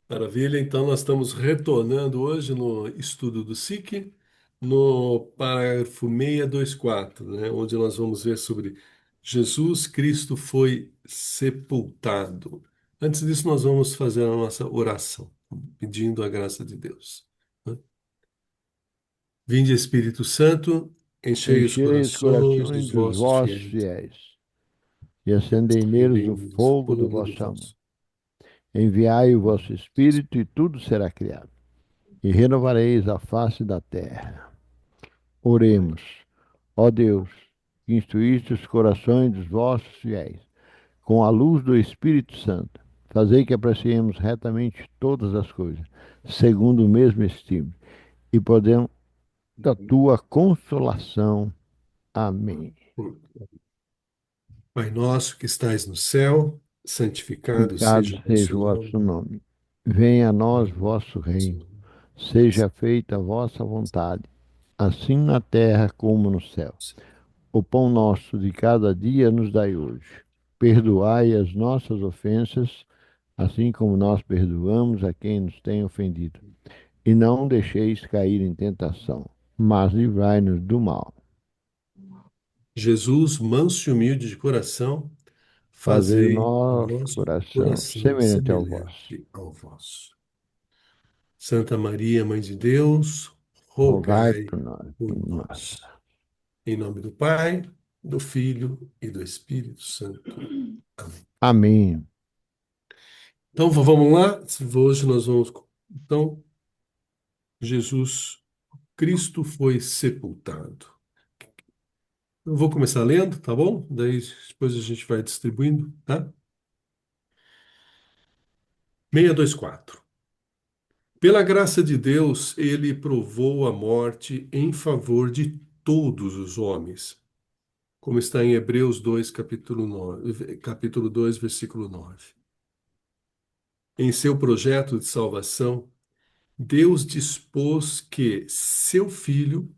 Maravilha, então nós estamos retornando hoje no estudo do SIC, no parágrafo 624, né, onde nós vamos ver sobre Jesus Cristo foi sepultado. Antes disso, nós vamos fazer a nossa oração, pedindo a graça de Deus, né? Vinde Espírito Santo, enchei os Enchei os corações corações dos dos vossos vossos fiéis, fiéis e acendei e neles o neles o fogo do fogo do vosso amor. vosso. Enviai o vosso Espírito e tudo será criado, e renovareis a face da terra. Oremos. Ó Deus, que instruíste os corações dos vossos fiéis, com a luz do Espírito Santo, fazei que apreciemos retamente todas as coisas, segundo o mesmo estimo, e podemos da tua consolação. Amém. Pai nosso que estais no céu, santificado Santificado seja o seja vosso o vosso nome. nome. Venha a nós Venha vosso o reino. Senhor. Seja feita a vossa vontade, assim na terra como no céu. O pão nosso de cada dia nos dai hoje. Perdoai as nossas ofensas, assim como nós perdoamos a quem nos tem ofendido. E não deixeis cair em tentação, mas livrai-nos do mal. Jesus, manso e humilde de coração, Fazei o fazei o nosso nosso coração coração semelhante ao vosso. semelhante ao vosso. Santa Maria, Mãe de Deus, Rogai rogai por nós. por nós. Em nome do Pai, do Filho e do Espírito Santo. Amém. Amém. Então vamos lá. Hoje nós vamos. Então, Jesus Cristo foi sepultado. Eu vou começar lendo, tá bom? Daí depois a gente vai distribuindo, tá? 624. Pela graça de Deus, ele provou a morte em favor de todos os homens, como está em Hebreus 2, capítulo 2, versículo 9. Em seu projeto de salvação, Deus dispôs que seu Filho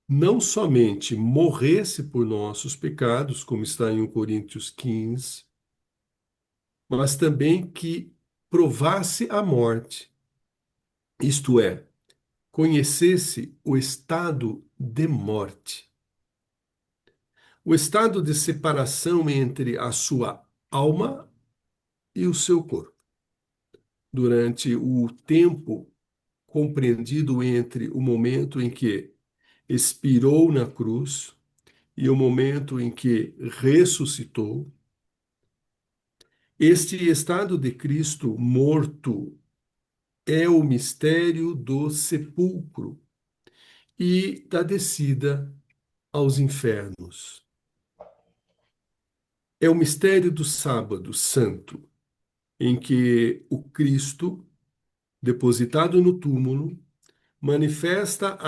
não somente morresse por nossos pecados, como está em 1 Coríntios 15, mas também que provasse a morte, isto é, conhecesse o estado de morte, o estado de separação entre a sua alma e o seu corpo, durante o tempo compreendido entre o momento em que expirou na cruz e o momento em que ressuscitou. Este estado de Cristo morto é o mistério do sepulcro e da descida aos infernos. É o mistério do sábado santo, em que o Cristo, depositado no túmulo, manifesta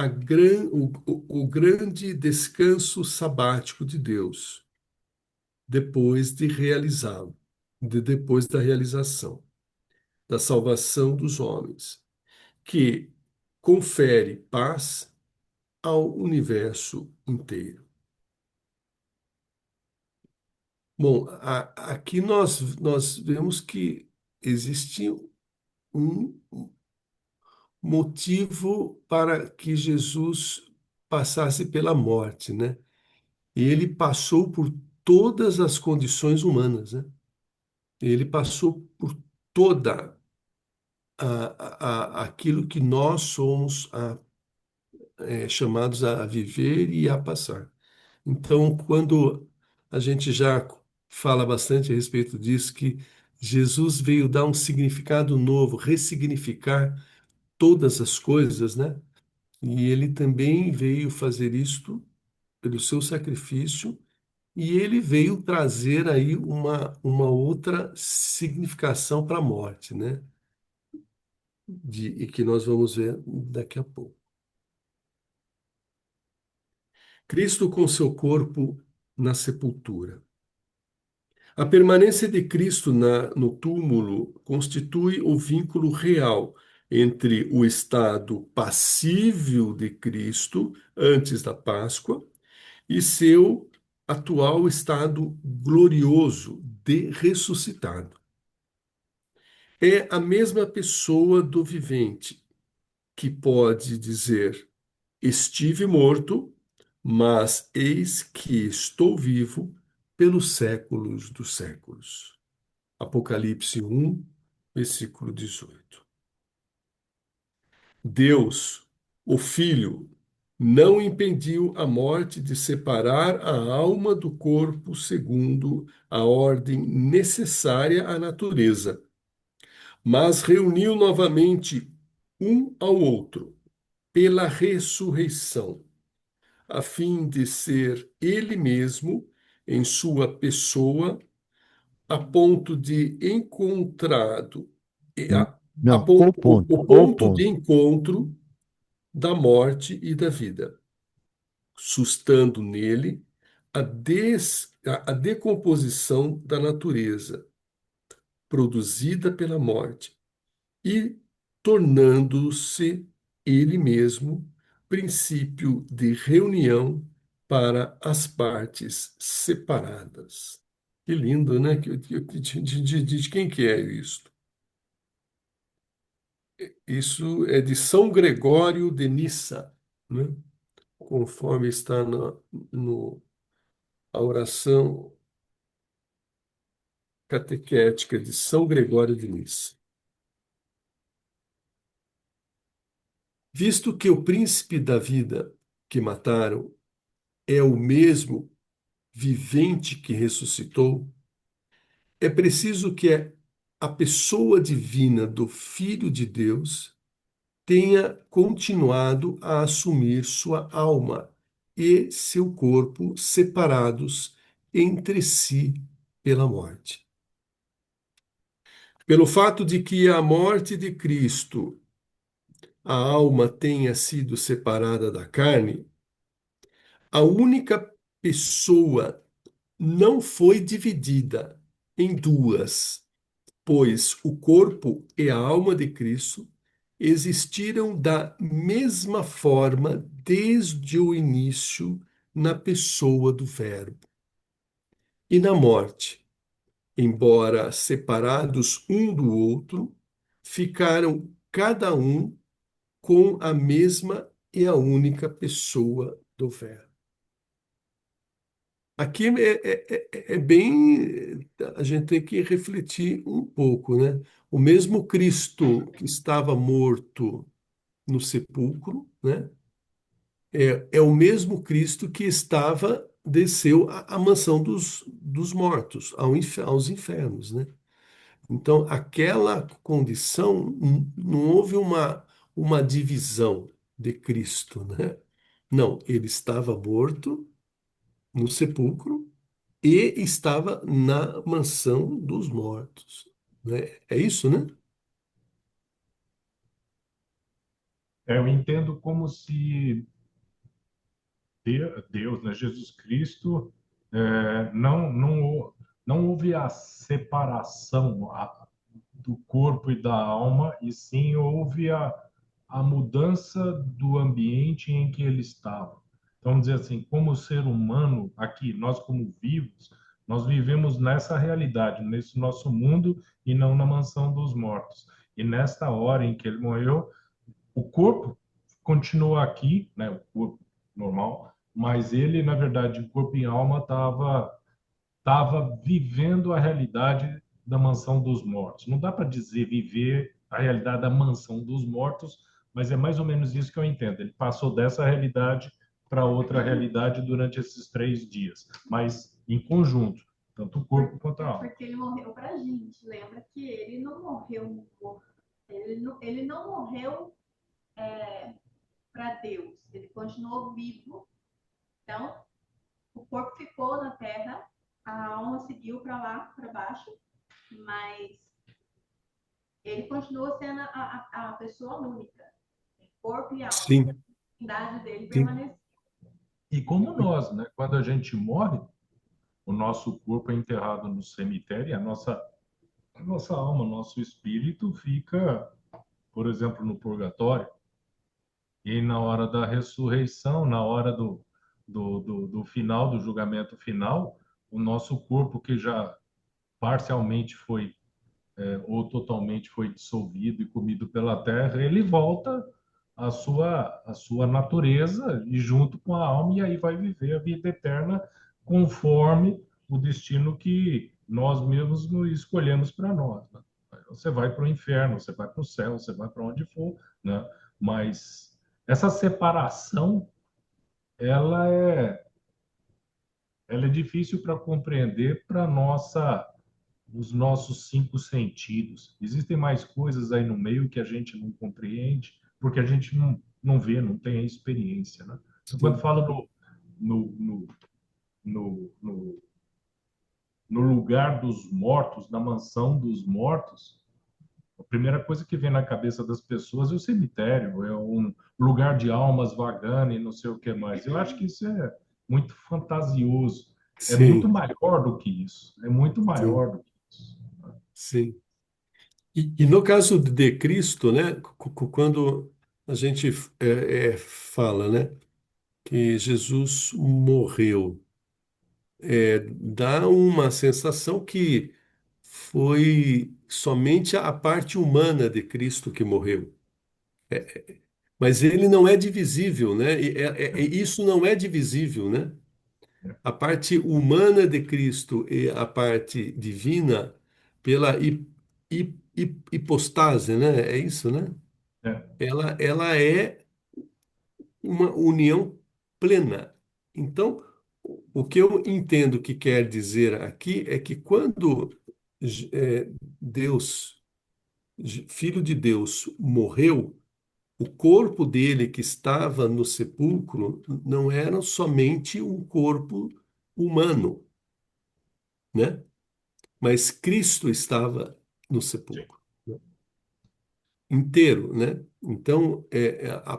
o grande descanso sabático de Deus, depois de realizá-lo, depois da realização, da salvação dos homens, que confere paz ao universo inteiro. Bom, aqui nós vemos que existe um motivo para que Jesus passasse pela morte, né? E ele passou por todas as condições humanas, né? Ele passou por toda aquilo que nós somos chamados a viver e a passar. Então, quando a gente já fala bastante a respeito disso, que Jesus veio dar um significado novo, ressignificar todas as coisas, né? E ele também veio fazer isto pelo seu sacrifício, e ele veio trazer aí uma outra significação para a morte, né? E que nós vamos ver daqui a pouco. Cristo com seu corpo na sepultura. A permanência de Cristo no túmulo constitui o vínculo real entre o estado passível de Cristo antes da Páscoa e seu atual estado glorioso de ressuscitado. É a mesma pessoa do vivente que pode dizer: estive morto, mas eis que estou vivo pelos séculos dos séculos. Apocalipse 1, versículo 18. Deus, o Filho, não impediu a morte de separar a alma do corpo segundo a ordem necessária à natureza, mas reuniu novamente um ao outro pela ressurreição, a fim de ser ele mesmo, em sua pessoa, a ponto de encontrado, Não, o ponto, o o ponto de ponto. encontro da morte e da vida, sustando nele a decomposição da natureza produzida pela morte e tornando-se ele mesmo princípio de reunião para as partes separadas. Que lindo, né? De quem que é isso? Isso é de São Gregório de Nissa, né? Conforme está no, a oração catequética de São Gregório de Nissa. Visto que o príncipe da vida que mataram é o mesmo vivente que ressuscitou, é preciso que a pessoa divina do Filho de Deus tenha continuado a assumir sua alma e seu corpo separados entre si pela morte. Pelo fato de que a morte de Cristo, a alma tenha sido separada da carne, a única pessoa não foi dividida em duas, pois o corpo e a alma de Cristo existiram da mesma forma desde o início na pessoa do Verbo. E na morte, embora separados um do outro, ficaram cada um com a mesma e a única pessoa do Verbo. Aqui é bem. A gente tem que refletir um pouco, né? O mesmo Cristo que estava morto no sepulcro, né? É o mesmo Cristo que desceu à mansão dos mortos, aos infernos, né? Então, aquela condição, não houve uma divisão de Cristo, né? Não, ele estava morto no sepulcro e estava na mansão dos mortos, né? É isso, né? Eu entendo como se Deus, né, Jesus Cristo, não houve a separação do corpo e da alma, e sim houve a mudança do ambiente em que ele estava. Então, vamos dizer assim, como ser humano, aqui, nós como vivos, nós vivemos nessa realidade, nesse nosso mundo e não na mansão dos mortos. E nesta hora em que ele morreu, o corpo continua aqui, né, o corpo normal, mas ele, na verdade, em corpo e alma, estava vivendo a realidade da mansão dos mortos. Não dá para dizer viver a realidade da mansão dos mortos, mas é mais ou menos isso que eu entendo. Ele passou dessa realidade para outra realidade durante esses 3 dias, mas em conjunto, tanto o corpo quanto a alma. Porque ele morreu para a gente. Lembra que ele não morreu, ele não morreu para Deus. Ele continuou vivo. Então, o corpo ficou na terra, a alma seguiu para lá, para baixo, mas ele continua sendo a pessoa única, corpo e alma. Sim, A idade dele sim, permaneceu. E como nós, né? Quando a gente morre, o nosso corpo é enterrado no cemitério e a nossa alma, nosso espírito fica, por exemplo, no purgatório. E na hora da ressurreição, na hora do final, do julgamento final, o nosso corpo, que já parcialmente foi ou totalmente foi dissolvido e comido pela terra, ele volta à sua natureza e junto com a alma, e aí vai viver a vida eterna conforme o destino que nós mesmos nos escolhemos para nós, né? Você vai para o inferno, você vai para o céu, você vai para onde for, né? Mas essa separação, ela é, ela é difícil para compreender para nossa os nossos cinco sentidos. Existem mais coisas aí no meio que a gente não compreende, porque a gente não vê, não tem a experiência, né? Então, quando Sim, falo no, no, no, no lugar dos mortos, na mansão dos mortos, a primeira coisa que vem na cabeça das pessoas é o cemitério, é um lugar de almas vagando e não sei o que mais. Eu acho que isso é muito fantasioso. É muito sim, maior do que isso. É muito sim, maior do que isso. sim. E no caso de Cristo, né, quando a gente fala, né, que Jesus morreu, dá uma sensação que foi somente a parte humana de Cristo que morreu. Mas ele não é divisível, né? Isso não é divisível, né? A parte humana de Cristo e a parte divina pela hipostase, né? É isso, né? É. Ela é uma união plena. Então, o que eu entendo que quer dizer aqui é que quando Deus, Filho de Deus, morreu, o corpo dele que estava no sepulcro não era somente um corpo humano, né? Mas Cristo estava no sepulcro, né? Inteiro, né? Então, a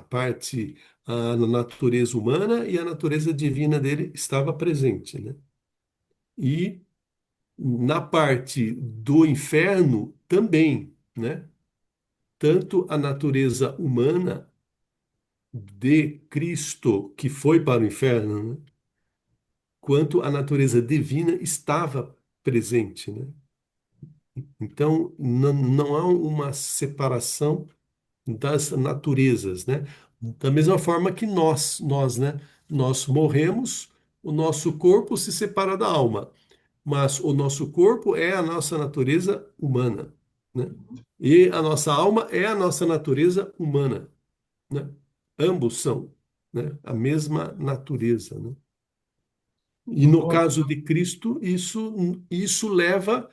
parte, a natureza humana e a natureza divina dele estava presente, né? E na parte do inferno também, né? Tanto a natureza humana de Cristo que foi para o inferno, né? Quanto a natureza divina estava presente, né? Então, não há uma separação das naturezas, né? Da mesma forma que nós, né? Nós morremos, o nosso corpo se separa da alma, mas o nosso corpo é a nossa natureza humana, né? E a nossa alma é a nossa natureza humana, né? Ambos são, né? A mesma natureza, né? E Não no estou caso de Cristo, isso leva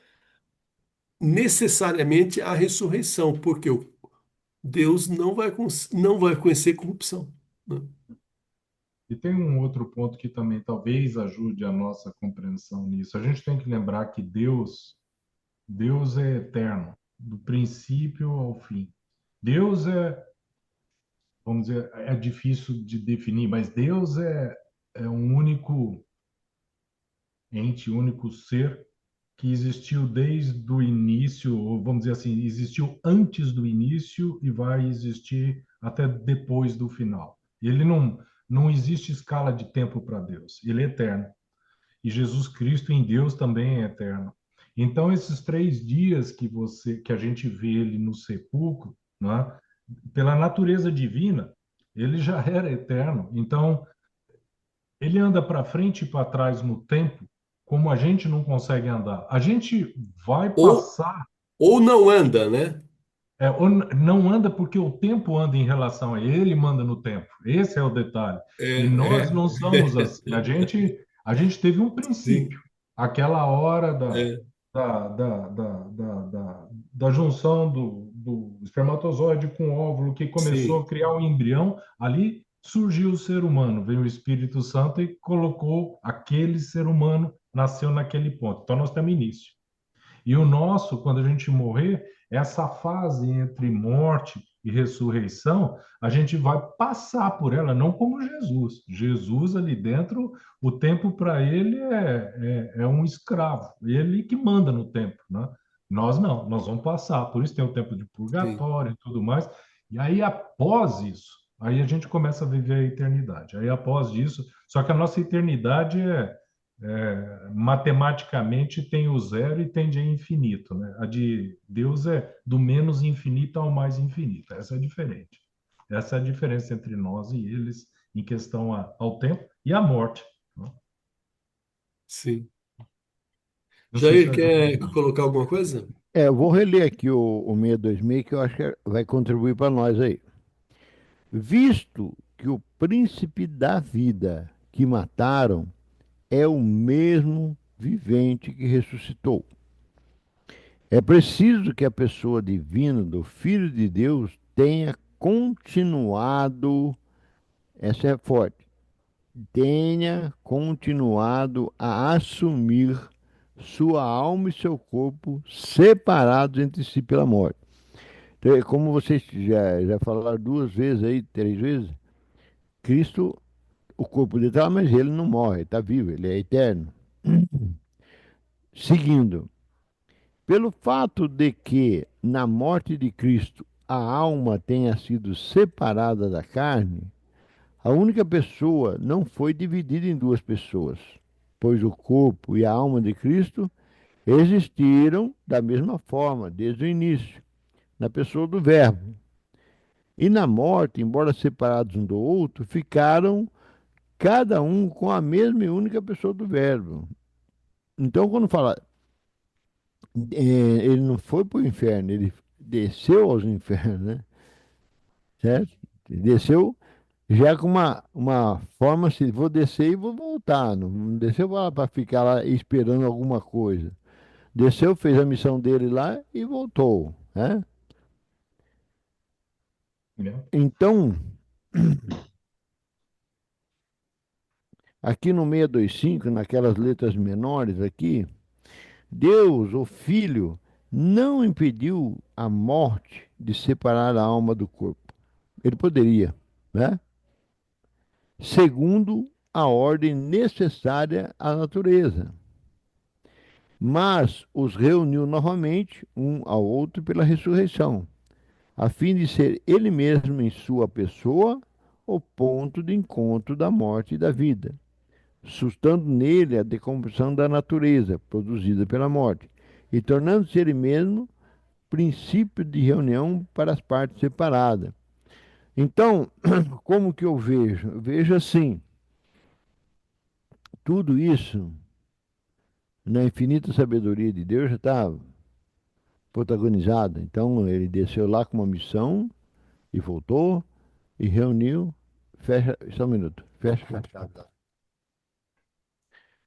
necessariamente à ressurreição, porque Deus não vai conhecer corrupção, né? E tem um outro ponto que também talvez ajude a nossa compreensão nisso. A gente tem que lembrar que Deus é eterno, do princípio ao fim. Deus é, vamos dizer, é difícil de definir, mas Deus é um único ente, único ser que existiu desde o início, ou vamos dizer assim, existiu antes do início e vai existir até depois do final. Ele não existe escala de tempo para Deus. Ele é eterno. E Jesus Cristo em Deus também é eterno. Então esses 3 dias que a gente vê ele no sepulcro, né, pela natureza divina, ele já era eterno. Então ele anda para frente e para trás no tempo, como a gente não consegue andar. A gente vai Ou, passar, ou não anda, né? ou não anda porque o tempo anda em relação a ele, manda no tempo. Esse é o detalhe. E nós É, não somos assim. A gente teve um princípio, sim, aquela hora é, da junção do espermatozoide com o óvulo que começou sim, a criar o embrião, ali surgiu o ser humano, veio o Espírito Santo e colocou aquele ser humano, nasceu naquele ponto. Então nós temos início. E o nosso, quando a gente morrer, essa fase entre morte e ressurreição, a gente vai passar por ela, não como Jesus. Jesus ali dentro, o tempo para ele é um escravo, ele que manda no tempo, né? Nós não, nós vamos passar, por isso tem o tempo de sim, purgatório e tudo mais. E aí, após isso, aí a gente começa a viver a eternidade. Aí, após isso, só que a nossa eternidade matematicamente tem o zero e tende a infinito, né? A de Deus é do menos infinito ao mais infinito. Essa é diferente. Essa é a diferença entre nós e eles em questão ao tempo e à morte, né? Sim. Não sei se Jair, ajuda. quer colocar alguma coisa? Eu vou reler aqui o 626, que eu acho que vai contribuir para nós aí. Visto que o príncipe da vida que mataram é o mesmo vivente que ressuscitou. É preciso que a pessoa divina do Filho de Deus tenha continuado, essa é forte, tenha continuado a assumir sua alma e seu corpo separados entre si pela morte. Então, como vocês já falaram duas vezes aí, três vezes, Cristo, o corpo dele está lá, mas ele não morre, está vivo, ele é eterno. Seguindo, pelo fato de que na morte de Cristo a alma tenha sido separada da carne, a única pessoa não foi dividida em duas pessoas, pois o corpo e a alma de Cristo existiram da mesma forma desde o início, na pessoa do Verbo. E na morte, embora separados um do outro, ficaram cada um com a mesma e única pessoa do Verbo. Então, quando fala, ele não foi para o inferno, ele desceu aos infernos, né? Certo? Desceu já com uma forma assim, vou descer e vou voltar. Não desceu para ficar lá esperando alguma coisa. Desceu, fez a missão dele lá e voltou, né? Né? Então, aqui no 625, naquelas letras menores aqui, Deus, o Filho, não impediu a morte de separar a alma do corpo. Ele poderia, né? Segundo a ordem necessária à natureza. Mas os reuniu novamente, um ao outro, pela ressurreição, a fim de ser ele mesmo em sua pessoa o ponto de encontro da morte e da vida, sustando nele a decomposição da natureza produzida pela morte, e tornando-se ele mesmo princípio de reunião para as partes separadas. Então, como que eu vejo? Eu vejo assim, tudo isso na infinita sabedoria de Deus já está protagonizado. Então, ele desceu lá com uma missão e voltou e reuniu. Fecha, só um minuto. Fecha.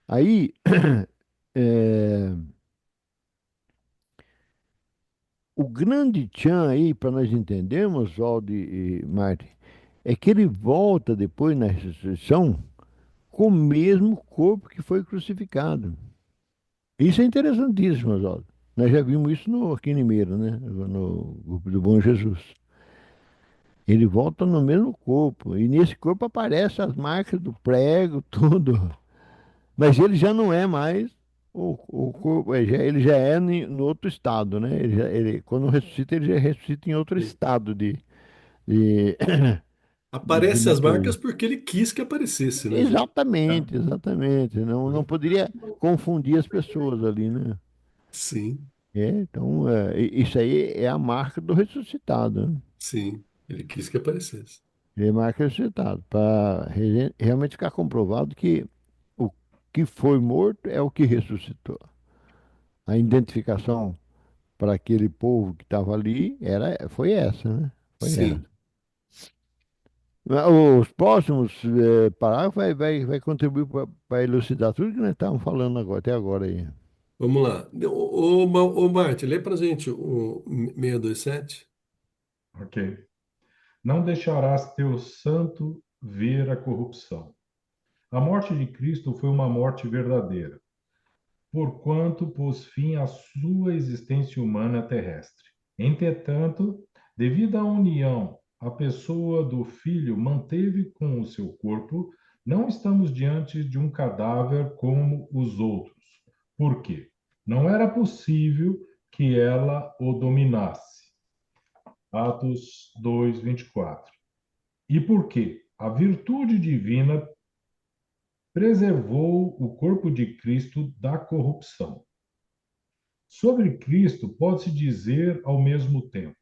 Aí, é, o grande tchan aí, para nós entendermos, Oswaldo e Martin, é que ele volta depois na ressurreição com o mesmo corpo que foi crucificado. Isso é interessantíssimo, Oswaldo. Nós já vimos isso aqui em Limeira, né? No grupo do Bom Jesus. Ele volta no mesmo corpo. E nesse corpo aparecem as marcas do prego, tudo. Mas ele já não é mais o corpo, ele já é no outro estado, né? Quando ressuscita, ele já ressuscita em outro Sim. estado de, de Aparece as marcas natureza. porque ele quis que aparecesse, né, Jair? Tá? Exatamente, exatamente. Não poderia confundir as pessoas ali, né? Sim, Então, isso aí é a marca do ressuscitado, né? sim. Ele quis que aparecesse. Ele é a marca do ressuscitado, para realmente ficar comprovado que o que foi morto é o que ressuscitou. A identificação para aquele povo que estava ali foi essa, né? Foi essa. Sim. Os próximos parágrafos vai contribuir para elucidar tudo que nós estávamos falando agora, até agora aí. Vamos lá. Ô, Marte, lê pra gente o 627. Ok. Não deixarás teu santo ver a corrupção. A morte de Cristo foi uma morte verdadeira, porquanto pôs fim à sua existência humana terrestre. Entretanto, devido à união, a pessoa do Filho manteve com o seu corpo, não estamos diante de um cadáver como os outros. Por quê? Não era possível que ela o dominasse. Atos 2, 24. E por quê? A virtude divina preservou o corpo de Cristo da corrupção. Sobre Cristo, pode-se dizer ao mesmo tempo: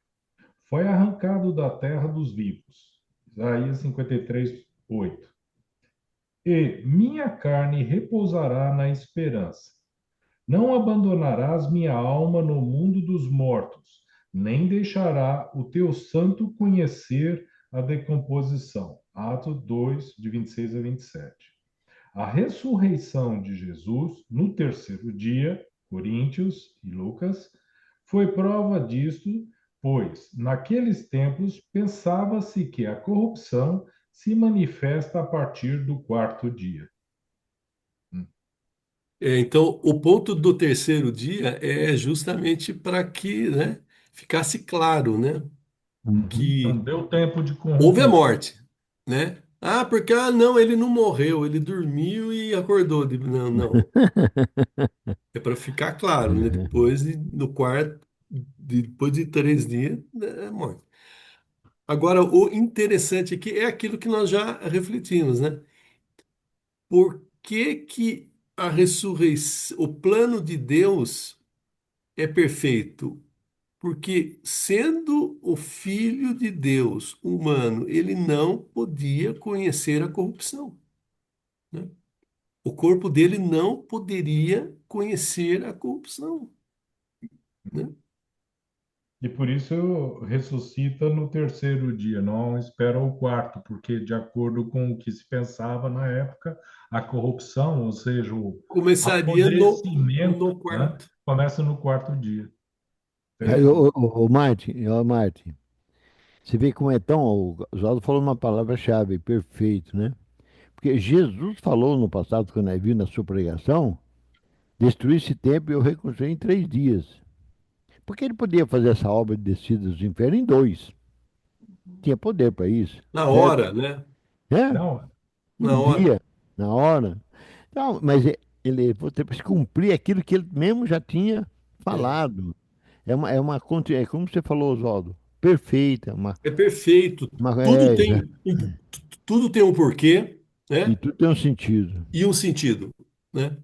foi arrancado da terra dos vivos. Isaías 53, 8. E minha carne repousará na esperança. Não abandonarás minha alma no mundo dos mortos, nem deixará o teu santo conhecer a decomposição. Atos 2, de 26 a 27. A ressurreição de Jesus no terceiro dia, Coríntios e Lucas, foi prova disto, pois naqueles tempos pensava-se que a corrupção se manifesta a partir do quarto dia. Então, o ponto do terceiro dia é justamente para que, né, ficasse claro, né, Uhum. Não que deu tempo de houve a corromper. morte, né? Ah, porque não, ele não morreu, ele dormiu e acordou. Não, não. É para ficar claro, né? No quarto, depois de 3 dias, né, é morte. Agora, o interessante aqui é aquilo que nós já refletimos, né? Por que que a ressurreição, o plano de Deus é perfeito? Porque sendo o Filho de Deus humano, ele não podia conhecer a corrupção, né? O corpo dele não poderia conhecer a corrupção, né? E por isso ressuscita no terceiro dia, não espera o quarto, porque de acordo com o que se pensava na época, a corrupção, ou seja, o Começaria apodrecimento, no né, quarto. começa no quarto dia. Aí, Interessante. Martin, você vê como é tão. O Oswaldo falou uma palavra-chave, perfeito, né? Porque Jesus falou no passado, quando ele viu na sua pregação, destruir esse templo e eu reconstruí em 3 dias. Porque ele podia fazer essa obra de descida dos infernos em dois. Tinha poder para isso, Na certo? hora, né? É, Não, Na um hora. dia, na hora. Então, mas ele você precisa cumprir aquilo que ele mesmo já tinha É, falado. É como você falou, Oswaldo, perfeita, é perfeito. uma, Tudo é, tem tudo tem um porquê, e né? tudo tem um sentido. E um sentido, né?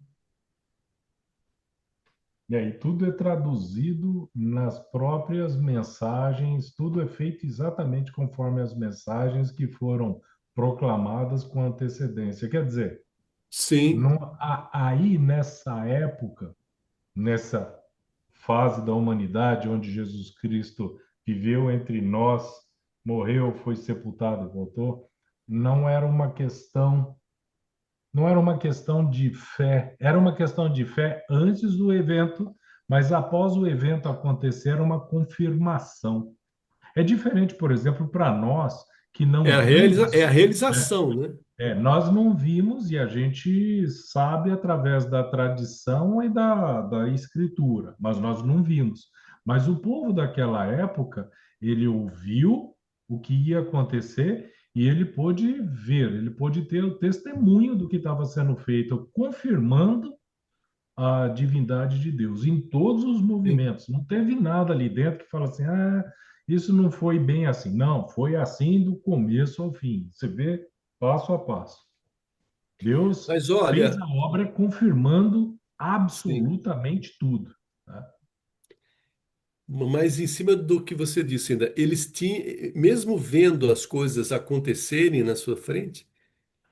e aí tudo é traduzido nas próprias mensagens, tudo é feito exatamente conforme as mensagens que foram proclamadas com antecedência. Quer dizer, Sim, aí nessa época, nessa fase da humanidade onde Jesus Cristo viveu entre nós, morreu, foi sepultado e voltou, não era uma questão, não era uma questão de fé, era uma questão de fé antes do evento, mas após o evento acontecer, era uma confirmação. É diferente, por exemplo, para nós que não é vimos, a né? realização, né? Nós não vimos e a gente sabe através da tradição e da escritura, mas nós não vimos. Mas o povo daquela época, ele ouviu o que ia acontecer e ele pôde ver, ele pôde ter o testemunho do que estava sendo feito, confirmando a divindade de Deus em todos os Sim. movimentos. Não teve nada ali dentro que fala assim, isso não foi bem assim. Não, foi assim do começo ao fim. Você vê passo a passo. Deus Mas fez a olha, obra confirmando sim. absolutamente tudo. Tá? Mas em cima do que você disse ainda, eles tinham, mesmo vendo as coisas acontecerem na sua frente,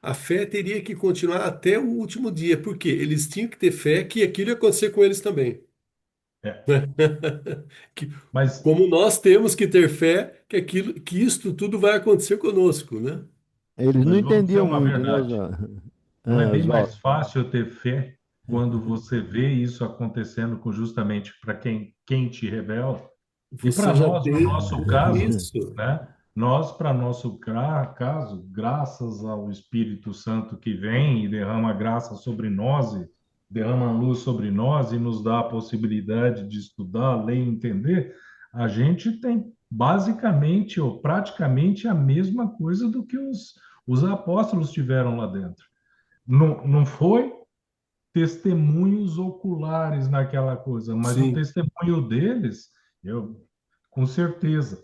a fé teria que continuar até o último dia, porque eles tinham que ter fé que aquilo ia acontecer com eles também. É. Que, Mas, como nós temos que ter fé que aquilo, que isto tudo vai acontecer conosco, né? Eles não mas vamos dizer entendiam uma muito, né, verdade. Não é bem Oswaldo? mais fácil ter fé quando você vê isso acontecendo com justamente para quem te revela? E para Você já nós, no teve nosso caso, isso. né? Nós, para nosso caso, graças ao Espírito Santo que vem e derrama graça sobre nós, e derrama luz sobre nós e nos dá a possibilidade de estudar, ler e entender, a gente tem basicamente ou praticamente a mesma coisa do que os apóstolos tiveram lá dentro. Não, não foi testemunhos oculares naquela coisa, mas o Sim, testemunho deles, eu com certeza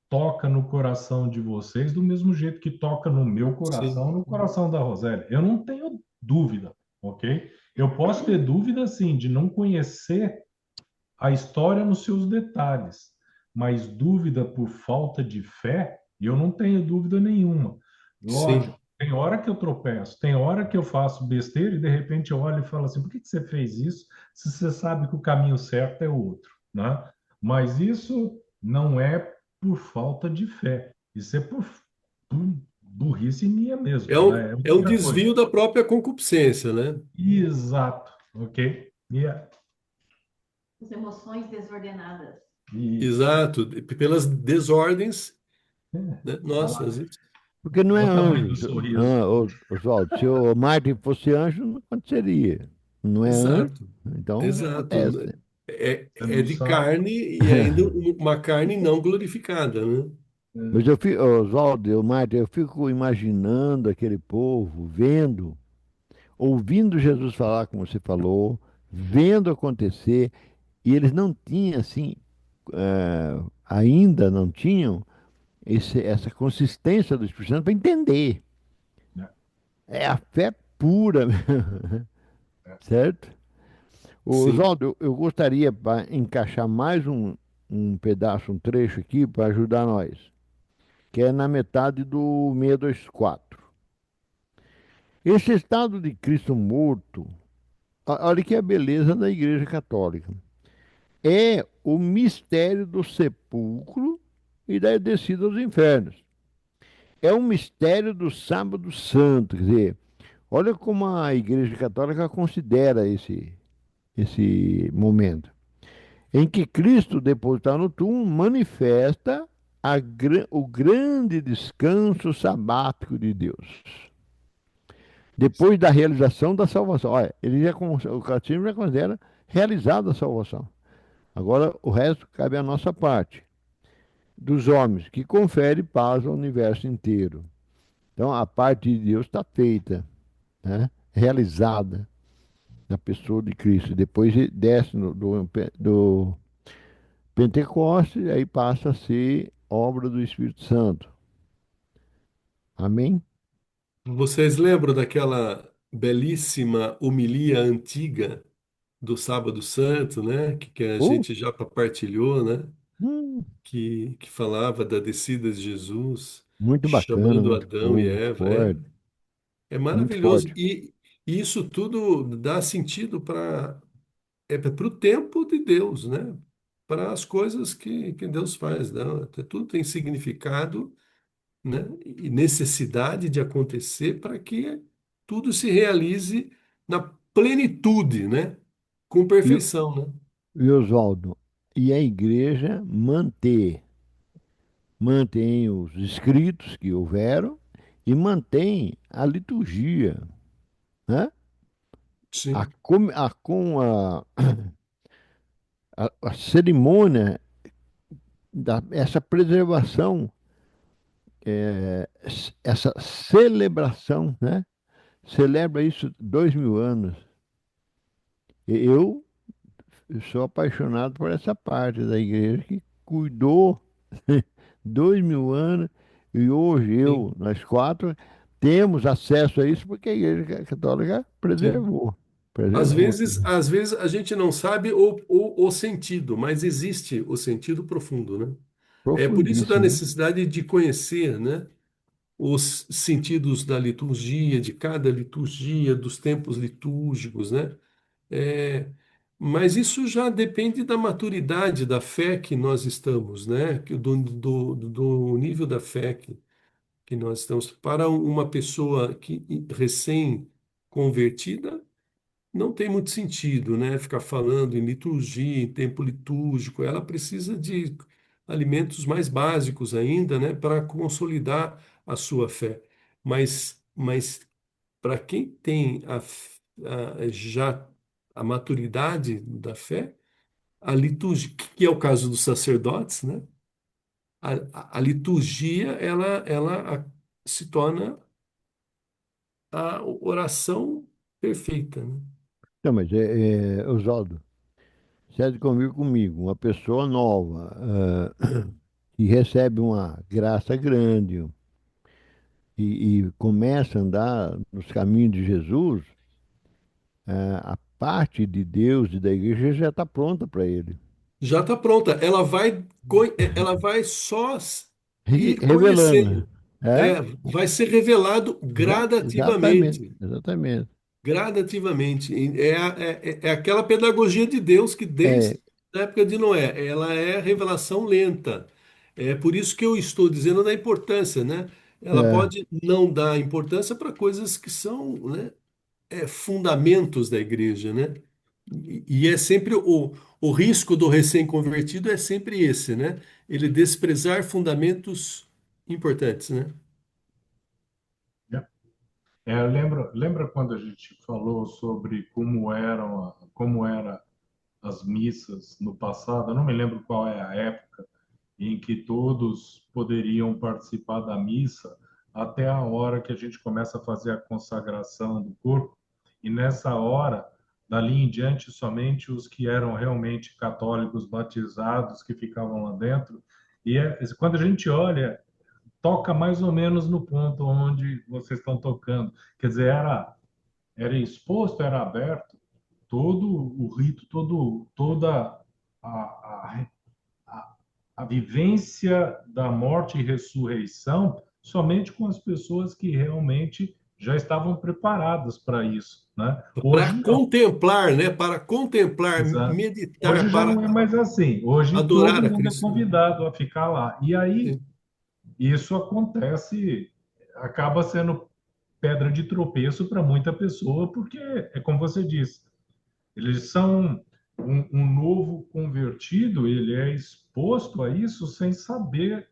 toca no coração de vocês do mesmo jeito que toca no meu sim. coração, no coração da Rosélia. Eu não tenho dúvida, ok? Eu posso ter dúvida, sim, de não conhecer a história nos seus detalhes, mas dúvida por falta de fé, eu não tenho dúvida nenhuma. Sim, Lógico, tem hora que eu tropeço, tem hora que eu faço besteira e de repente eu olho e falo assim: por que que você fez isso se você sabe que o caminho certo é outro, né? Mas isso não é por falta de fé, isso é por burrice minha mesmo, né? É é um outra coisa. desvio da própria concupiscência, né? Exato, ok? As emoções desordenadas. Isso. Exato, pelas desordens, É. né? Olha Nossa, lá. às vezes. Porque não é Olha o tamanho anjo. do sorriso. Oswaldo, se o Marte fosse anjo, não aconteceria. Não é anjo, Exato, então exato. acontece. Você É não de sabe. carne e ainda uma carne não glorificada, né? Mas eu fico, Oswaldo, Marte, eu fico imaginando aquele povo, vendo, ouvindo Jesus falar, como você falou, vendo acontecer, e eles não tinham, assim, ainda não tinham essa consistência do Espírito Santo para entender. É, É a fé pura, é. certo? Sim. Oswaldo, eu gostaria para encaixar mais um pedaço, um trecho aqui para ajudar nós, que é na metade do 624. Esse estado de Cristo morto, olha que é a beleza da Igreja Católica, é o mistério do sepulcro e da descida aos infernos. É um mistério do sábado santo, quer dizer, olha como a Igreja Católica considera esse momento, em que Cristo, depositado no túmulo, manifesta o grande descanso sabático de Deus. Depois da realização da salvação. Olha, o catecismo já considera realizada a salvação. Agora, o resto cabe à nossa parte, dos homens, que confere paz ao universo inteiro. Então, a parte de Deus está feita, né? Realizada na pessoa de Cristo. Depois desce do Pentecostes, aí passa a ser obra do Espírito Santo. Amém? Vocês lembram daquela belíssima homilia antiga do Sábado Santo, né? Que a Oh, gente já compartilhou, né? hum, Que falava da descida de Jesus, muito bacana, chamando muito Adão e bom, muito Eva. forte, É muito maravilhoso. forte. E isso tudo dá sentido para o tempo de Deus, né? Para as coisas que Deus faz, né? Tudo tem significado, né? E necessidade de acontecer para que tudo se realize na plenitude, né? Com E, perfeição, né? e Oswaldo, e a igreja mantém os escritos que houveram e mantém a liturgia, né? A, Sim, com- a, com a cerimônia, essa preservação, essa celebração, né? Celebra isso 2000 anos. Eu sou apaixonado por essa parte da igreja que cuidou 2000 anos e hoje sim, nós quatro, temos acesso a isso porque a Igreja Católica sim. preservou. Preservou. Às vezes a gente não sabe o sentido, mas existe o sentido profundo, né? É por isso da Profundíssimo. necessidade de conhecer, né? Os sentidos da liturgia, de cada liturgia, dos tempos litúrgicos, né? É, mas isso já depende da maturidade da fé que nós estamos, né? Do nível da fé que nós estamos. Para uma pessoa que recém-convertida, não tem muito sentido, né? Ficar falando em liturgia, em tempo litúrgico. Ela precisa de alimentos mais básicos ainda, né? Para consolidar a sua fé. Mas para quem tem já a maturidade da fé, a liturgia, que é o caso dos sacerdotes, né? A liturgia, se torna a oração perfeita, né? Então, mas, Oswaldo, você há de convir comigo, uma pessoa nova, que recebe uma graça grande e começa a andar nos caminhos de Jesus, a parte de Deus e da igreja já está pronta para ele. Já está pronta. Ela vai só ir Revelando. conhecendo. É? É, vai ser revelado Exatamente, gradativamente. exatamente. Gradativamente. É aquela pedagogia de Deus que desde É, a época de Noé, ela é revelação lenta. É por isso que eu estou dizendo da importância, né? Ela é, pode não dar importância para coisas que são, né, fundamentos da igreja, né? E é sempre o risco do recém-convertido é sempre esse, né? Ele desprezar fundamentos importantes, né? Lembra quando a gente falou sobre como era as missas no passado? Eu não me lembro qual é a época em que todos poderiam participar da missa até a hora que a gente começa a fazer a consagração do corpo. E nessa hora, dali em diante, somente os que eram realmente católicos batizados que ficavam lá dentro. Quando a gente olha, toca mais ou menos no ponto onde vocês estão tocando. Quer dizer, era exposto, era aberto todo o rito, toda a, a, a vivência da morte e ressurreição somente com as pessoas que realmente já estavam preparadas para isso, né? Para Hoje não, contemplar, né? Para contemplar, exato. Hoje meditar, já para não é mais assim. Hoje todo adorar a mundo é Cristo, né? convidado a ficar lá. E aí Sim. isso acontece, acaba sendo pedra de tropeço para muita pessoa, porque é como você disse, eles são um novo convertido, ele é exposto a isso sem saber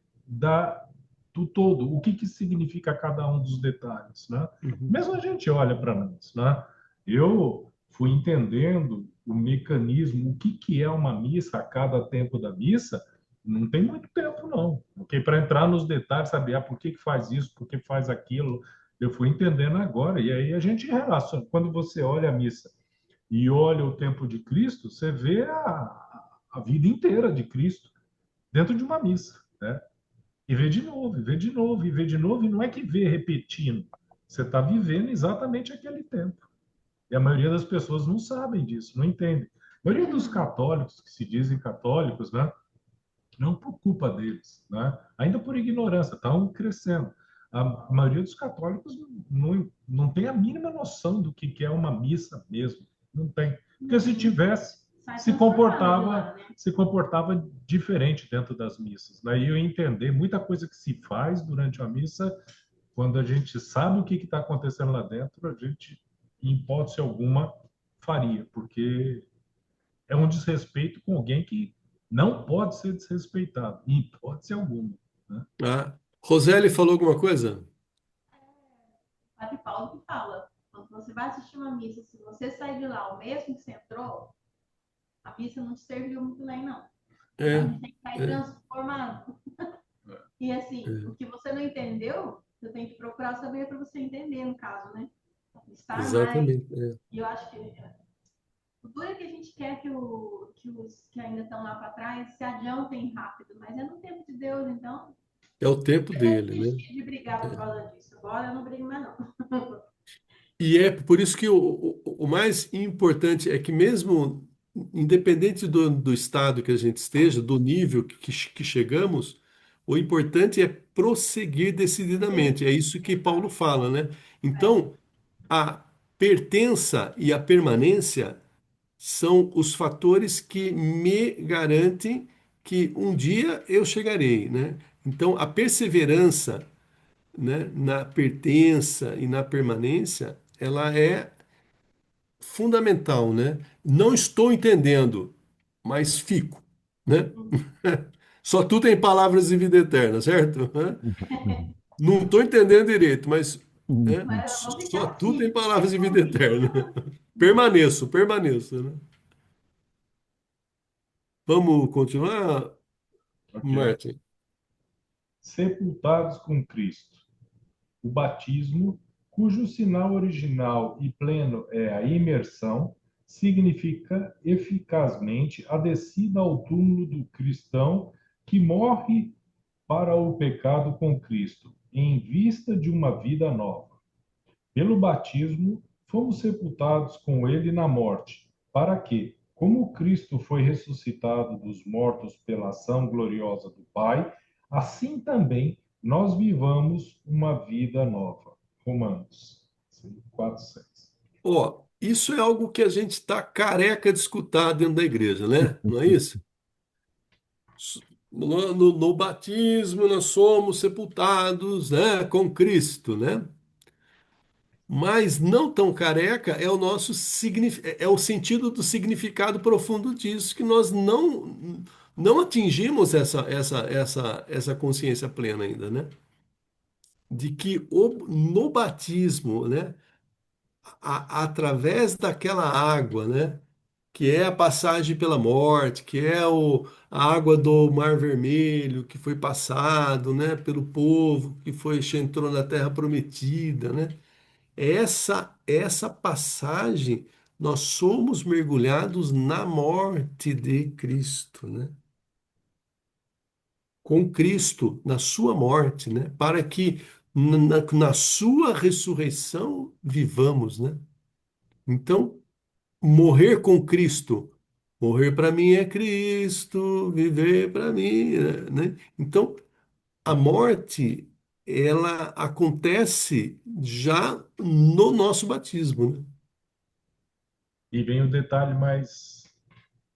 do todo, o que, que significa cada um dos detalhes, né? Uhum. Mesmo a gente olha para nós, né? Eu fui entendendo o mecanismo, o que, que é uma missa a cada tempo da missa, não tem muito tempo, não. Porque para entrar nos detalhes, saber por que, que faz isso, por que faz aquilo, eu fui entendendo agora. E aí a gente relaciona. Quando você olha a missa e olha o tempo de Cristo, você vê a vida inteira de Cristo dentro de uma missa, né? E vê de novo, e vê de novo, e vê de novo, e não é que vê repetindo. Você está vivendo exatamente aquele tempo. E a maioria das pessoas não sabem disso, não entendem. A maioria dos católicos que se dizem católicos, né? Não por culpa deles, né? Ainda por ignorância, estão crescendo. A maioria dos católicos não tem a mínima noção do que é uma missa mesmo. Não tem. Porque se tivesse, Sai transformando de lá, né? se comportava diferente dentro das missas. Daí eu ia entender muita coisa que se faz durante a missa, quando a gente sabe o que está acontecendo lá dentro, a gente, em hipótese alguma, faria, porque é um desrespeito com alguém que não pode ser desrespeitado, em hipótese alguma, né? Ah, Roseli falou alguma coisa? O Padre Paulo que fala, quando você vai assistir uma missa, se você sair de lá o mesmo que você entrou, a missa não te serviu muito bem, não. Então, a É, gente tem que sair é, transformado. E assim, o é, que você não entendeu, você tem que procurar saber para você entender, no caso, né? Estar mais. exatamente. É. E eu acho que o duro é que a gente quer que os que ainda estão lá para trás se adiantem rápido, mas é no tempo de Deus, então É o tempo eu já dele, né? desisti de brigar por causa disso. Agora eu não brigo mais, não. E é por isso que o mais importante é que mesmo independente do estado que a gente esteja, do nível que chegamos, o importante é prosseguir decididamente. Sim, É isso que Paulo fala, né? é, Então, a pertença e a permanência são os fatores que me garantem que um dia eu chegarei, né? Então, a perseverança, né, na pertença e na permanência, ela é fundamental, né? Não estou entendendo, mas fico, né? Só tu tem palavras de vida eterna, certo? Não estou entendendo direito, mas mas eu vou só ficar tu tem aqui, palavras até de vida morrer. eterna. Permaneço, permaneço, né? Vamos continuar, Ok? Martin? Sepultados com Cristo. O batismo, cujo sinal original e pleno é a imersão, significa eficazmente a descida ao túmulo do cristão que morre para o pecado com Cristo. em vista de uma vida nova. Pelo batismo, fomos sepultados com ele na morte, para que, como Cristo foi ressuscitado dos mortos pela ação gloriosa do Pai, assim também nós vivamos uma vida nova. Romanos 4, 6. Ó, isso é algo que a gente está careca de escutar dentro da igreja, né? Não é isso? No batismo nós somos sepultados, né, com Cristo, né? Mas não tão careca é o nosso é o sentido do significado profundo disso que nós não atingimos essa consciência plena ainda, né? De que no batismo, né, através daquela água, né, que é a passagem pela morte, que é a água do Mar Vermelho que foi passado, né, pelo povo que foi entrou na Terra Prometida, né? Essa passagem, nós somos mergulhados na morte de Cristo, né? Com Cristo, na sua morte, né? Para que na sua ressurreição vivamos, né? Então, morrer com Cristo, morrer para mim é Cristo, viver para mim, né? Então, a morte, ela acontece já no nosso batismo, né? E vem o detalhe mais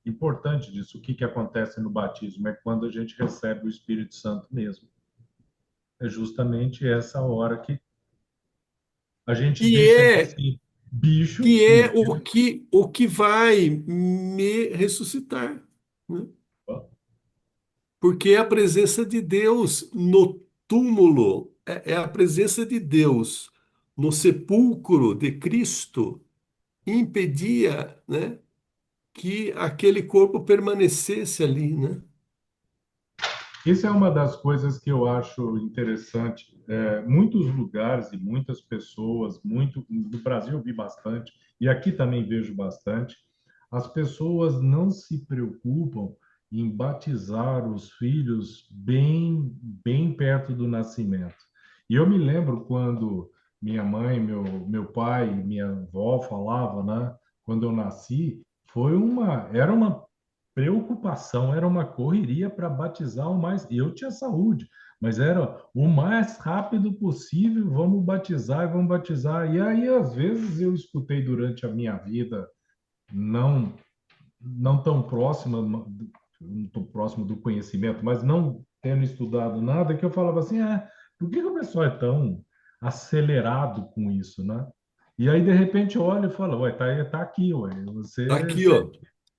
importante disso. O que, que acontece no batismo? É quando a gente recebe o Espírito Santo mesmo. É justamente essa hora que a gente Que deixa de é ser bicho, que é né? o que vai me ressuscitar, né? Porque é a presença de Deus no túmulo, é a presença de Deus no sepulcro de Cristo impedia, né, que aquele corpo permanecesse ali, né? Isso é uma das coisas que eu acho interessante. Muitos lugares e muitas pessoas, muito no Brasil eu vi bastante e aqui também vejo bastante. As pessoas não se preocupam em batizar os filhos bem perto do nascimento. E eu me lembro quando minha mãe, meu pai, minha avó falavam, né? Quando eu nasci, era uma preocupação, era uma correria para batizar o mais. E eu tinha saúde, mas era o mais rápido possível. Vamos batizar e vamos batizar. E aí, às vezes, eu escutei durante a minha vida, não, não tão próxima, não tão próximo do conhecimento, mas não tendo estudado nada, que eu falava assim: por que que o pessoal é tão acelerado com isso, né? E aí, de repente, eu olho e falo: ué, tá aqui, ué, Tá aqui, ó.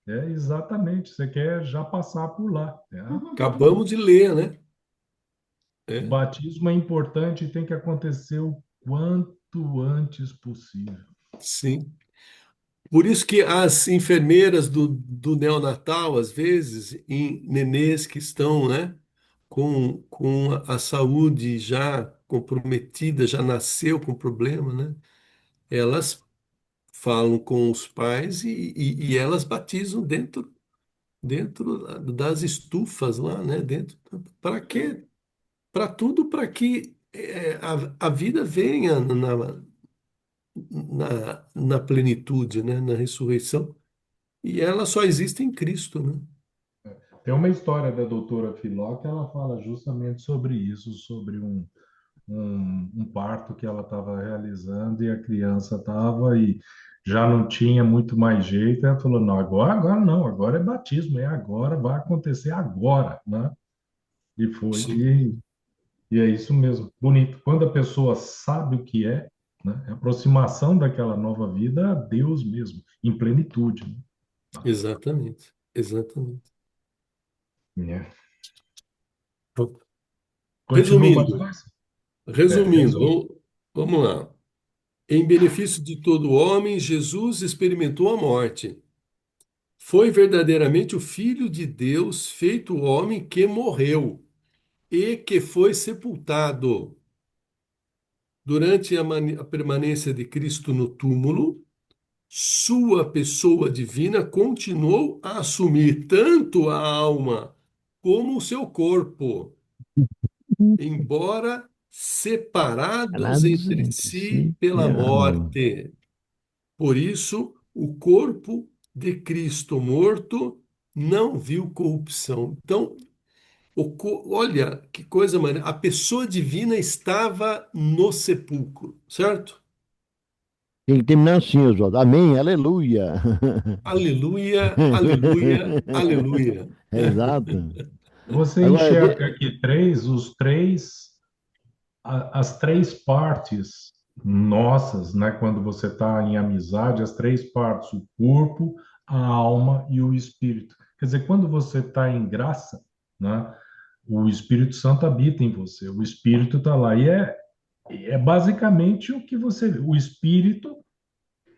exatamente, você quer já passar por lá, né? Acabamos de ler, né? O É, batismo é importante e tem que acontecer o quanto antes possível. sim. Por isso que as enfermeiras do neonatal, às vezes, em nenês que estão, né, com a saúde já comprometida, já nasceu com problema, né, elas falam com os pais e elas batizam dentro das estufas lá, né, dentro. Para quê? Para tudo, para que a vida venha na plenitude, né, na ressurreição. E ela só existe em Cristo, né? Tem uma história da doutora Filó que ela fala justamente sobre isso, sobre um parto que ela estava realizando e a criança estava e já não tinha muito mais jeito. Ela falou: não, agora não, agora é batismo, é agora, vai acontecer agora, né? E foi. Sim, E é isso mesmo, bonito. Quando a pessoa sabe o que é, né? A aproximação daquela nova vida a Deus mesmo, em plenitude, exatamente, exatamente. né? Bom, Continua mais resumindo, fácil? resumindo, Resumo. vamos lá. Em benefício de todo homem, Jesus experimentou a morte. Foi verdadeiramente o Filho de Deus, feito homem, que morreu e que foi sepultado. Durante a permanência de Cristo no túmulo, sua pessoa divina continuou a assumir tanto a alma como o seu corpo, embora separados Parados entre entre si si pela pela mão. morte. Por isso, o corpo de Cristo morto não viu corrupção. Então, olha que coisa, mano. A pessoa divina estava no sepulcro, certo? Tem que terminar assim, Oswaldo. Amém, aleluia. Aleluia, aleluia, aleluia. Exato. Você Agora, enxerga aqui as três partes nossas, né? Quando você está em amizade, as três partes, o corpo, a alma e o espírito. Quer dizer, quando você está em graça, né? O Espírito Santo habita em você, o Espírito está lá. É basicamente o que o Espírito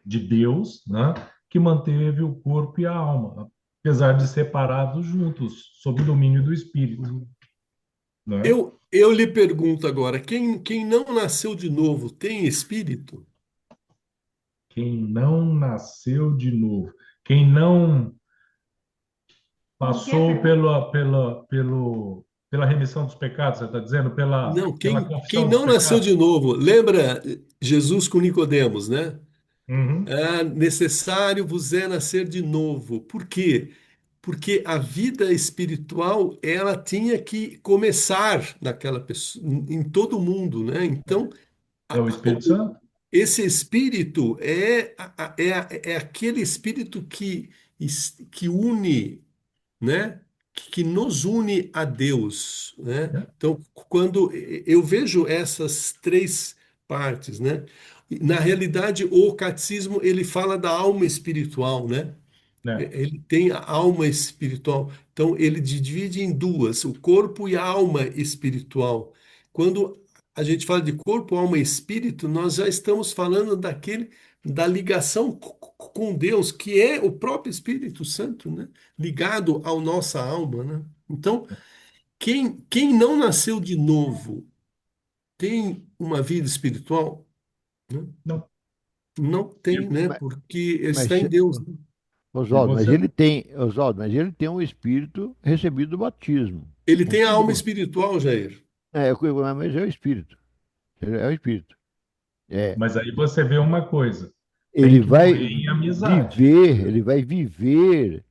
de Deus, né? Que manteve o corpo e a alma, apesar de separados juntos, sob o domínio do Espírito, né? Eu lhe pergunto agora, quem não nasceu de novo tem espírito? Quem não nasceu de novo, quem não Como que é, passou pergunta? pela remissão dos pecados, você está dizendo, Não, pela quem confissão dos não nasceu pecados? de novo, lembra Jesus com Nicodemos, né? Uhum. É necessário vos é nascer de novo. Por quê? Porque a vida espiritual, ela tinha que começar naquela pessoa, em todo mundo, né? Então, É o a- a- Espírito Santo? esse espírito é aquele espírito que une, né? Que nos une a Deus, né? Né? Então, quando eu vejo essas três partes, né? Na realidade, o catecismo ele fala da alma espiritual, né? Né? Ele tem a alma espiritual. Então, ele divide em duas, o corpo e a alma espiritual. Quando a gente fala de corpo, alma e espírito, nós já estamos falando da ligação com Deus, que é o próprio Espírito Santo, né? Ligado à nossa alma, né? Então, quem não nasceu de novo tem uma vida espiritual, né? Não. Não tem, né? mas, Porque ele mas, está em Deus, né? E Oswaldo, você, Mas ele tem um espírito recebido do batismo. Ele tem a alma Continua. espiritual, Jair. Mas é o espírito. É o espírito. É, mas aí você vê uma coisa, tem ele que vai morrer em amizade. ele vai viver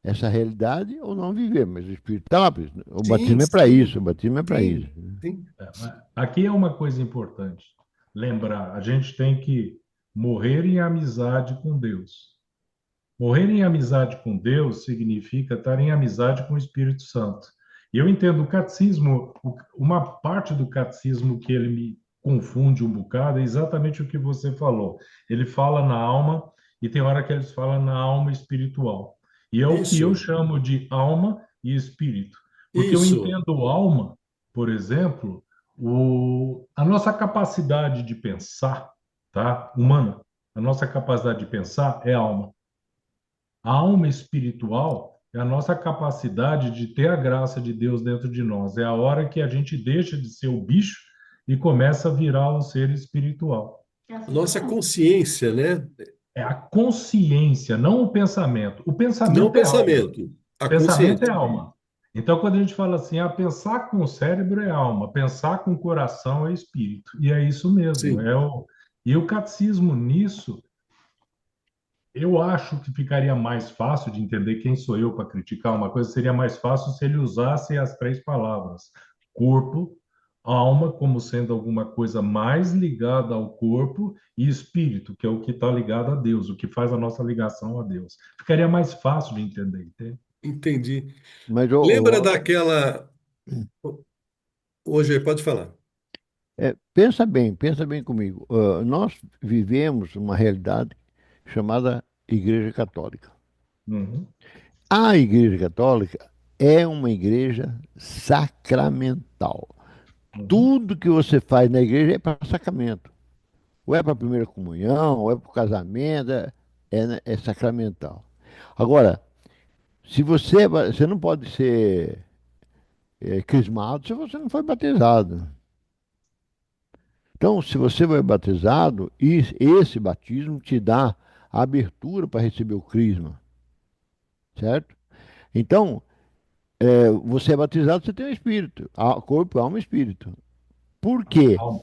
essa realidade ou não viver, mas o espírito está lá. O Sim, batismo é para sim, isso, o batismo é para isso. sim, sim. Aqui é uma coisa importante. Lembrar, a gente tem que morrer em amizade com Deus. Morrer em amizade com Deus significa estar em amizade com o Espírito Santo. E eu entendo o catecismo, uma parte do catecismo que ele me confunde um bocado é exatamente o que você falou. Ele fala na alma e tem hora que eles falam na alma espiritual. E é o que eu Isso, chamo de alma e espírito. Porque eu isso. entendo alma, por exemplo, a nossa capacidade de pensar, tá? Humana, a nossa capacidade de pensar é alma. A alma espiritual é a nossa capacidade de ter a graça de Deus dentro de nós. É a hora que a gente deixa de ser o bicho e começa a virar um ser espiritual. É a sua Nossa consciência. consciência, né? É a consciência, não o pensamento. O Não o pensamento é alma. pensamento, a Pensamento é consciência. alma. Então, quando a gente fala assim, pensar com o cérebro é alma, pensar com o coração é espírito. E é isso mesmo. Sim. E o catecismo nisso eu acho que ficaria mais fácil de entender quem sou eu para criticar uma coisa, seria mais fácil se ele usasse as três palavras: corpo, alma, como sendo alguma coisa mais ligada ao corpo, e espírito, que é o que está ligado a Deus, o que faz a nossa ligação a Deus. Ficaria mais fácil de entender, entende? Entendi. Mas Lembra daquela. Hoje, pode falar. pensa bem comigo. Nós vivemos uma realidade chamada Igreja Católica. Uhum, A Igreja Católica é uma igreja sacramental. uhum. Tudo que você faz na igreja é para sacramento. Ou é para primeira comunhão, ou é para o casamento, é sacramental. Agora, se você não pode ser crismado se você não foi batizado. Então, se você foi batizado, esse batismo te dá a abertura para receber o crisma, certo? Então, você é batizado, você tem o espírito, corpo, alma e espírito. Por quê? Calma.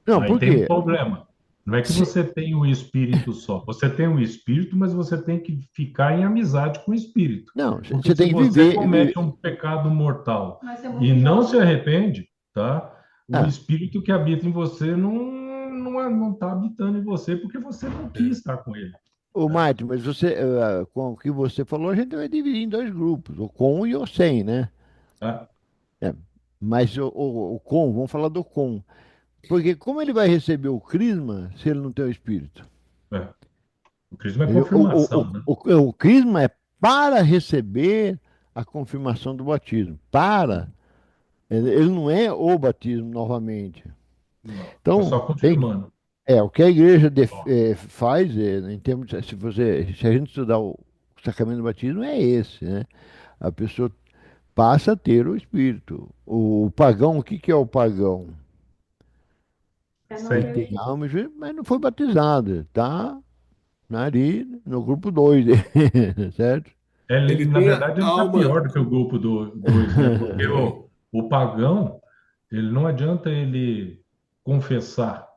Não, Aí por tem um quê? problema. Não é que Se- você tem o espírito só. Você tem o espírito, mas você tem que ficar em amizade com o espírito. não, Porque você se tem que você viver. comete um pecado mortal Mas é e muito não se jovem. arrepende, tá? O Ah, espírito que habita em você não está habitando em você porque você não quis estar com ele. ô, Márcio, mas você, com o que você falou, a gente vai dividir em dois grupos, o com e o sem, né? Tá? É, mas o com, vamos falar do com. Porque como ele vai receber o crisma se ele não tem o espírito? É. O crisma é Entendeu? confirmação, né? O crisma é para receber a confirmação do batismo. Para. Ele não é o batismo novamente. Não. É Então, só confirmando. o que a igreja Ó, faz, em termos de, se a gente estudar o sacramento do batismo, é esse, né? A pessoa passa a ter o espírito. O pagão, o que que é o pagão? É não Ele sem. ter o tem espírito. alma, mas não foi batizado, tá ali no grupo 2, certo? Ele, Ele na tem a verdade, ele está pior alma. do que o grupo do dois, né? Porque o pagão, ele não adianta ele confessar,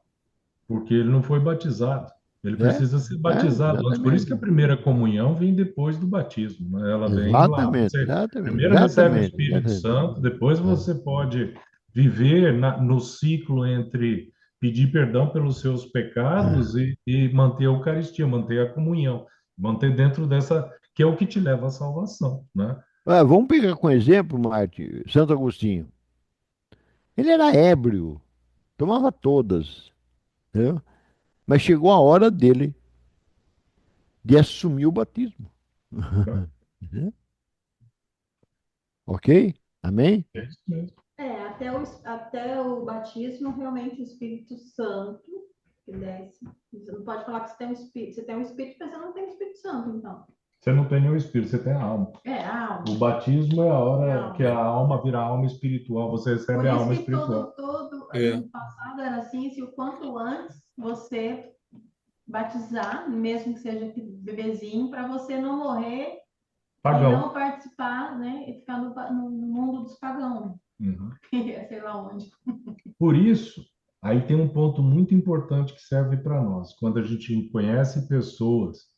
porque ele não foi batizado. Ele É, precisa ser batizado antes. Por isso que a exatamente. primeira comunhão vem depois do batismo, né? Ela vem lá. Exatamente, Você exatamente, primeiro recebe o exatamente, Espírito exatamente. Santo, depois você pode viver no ciclo entre pedir perdão pelos seus pecados e manter a Eucaristia, manter a comunhão, manter dentro dessa, que é o que te leva à salvação, né? Vamos pegar como exemplo, Marte, Santo Agostinho. Ele era ébrio, tomava todas, entendeu? Mas chegou a hora dele de assumir o batismo. Né? Ok? Amém? É isso mesmo. Até o batismo, realmente o Espírito Santo que desce. Você não pode falar que você tem um espírito. Você tem um espírito, mas você não tem o Espírito Santo, então. Você não tem nenhum espírito, você tem a alma. É, a alma. O batismo é a É a hora que alma. a alma vira alma espiritual, você Por recebe a isso alma que espiritual. É, no passado era assim, se o quanto antes você batizar, mesmo que seja bebezinho, para você não morrer e não Pagão. participar, né? E ficar no mundo dos pagãos. Uhum. Sei lá onde. Por isso, aí tem um ponto muito importante que serve para nós. Quando a gente conhece pessoas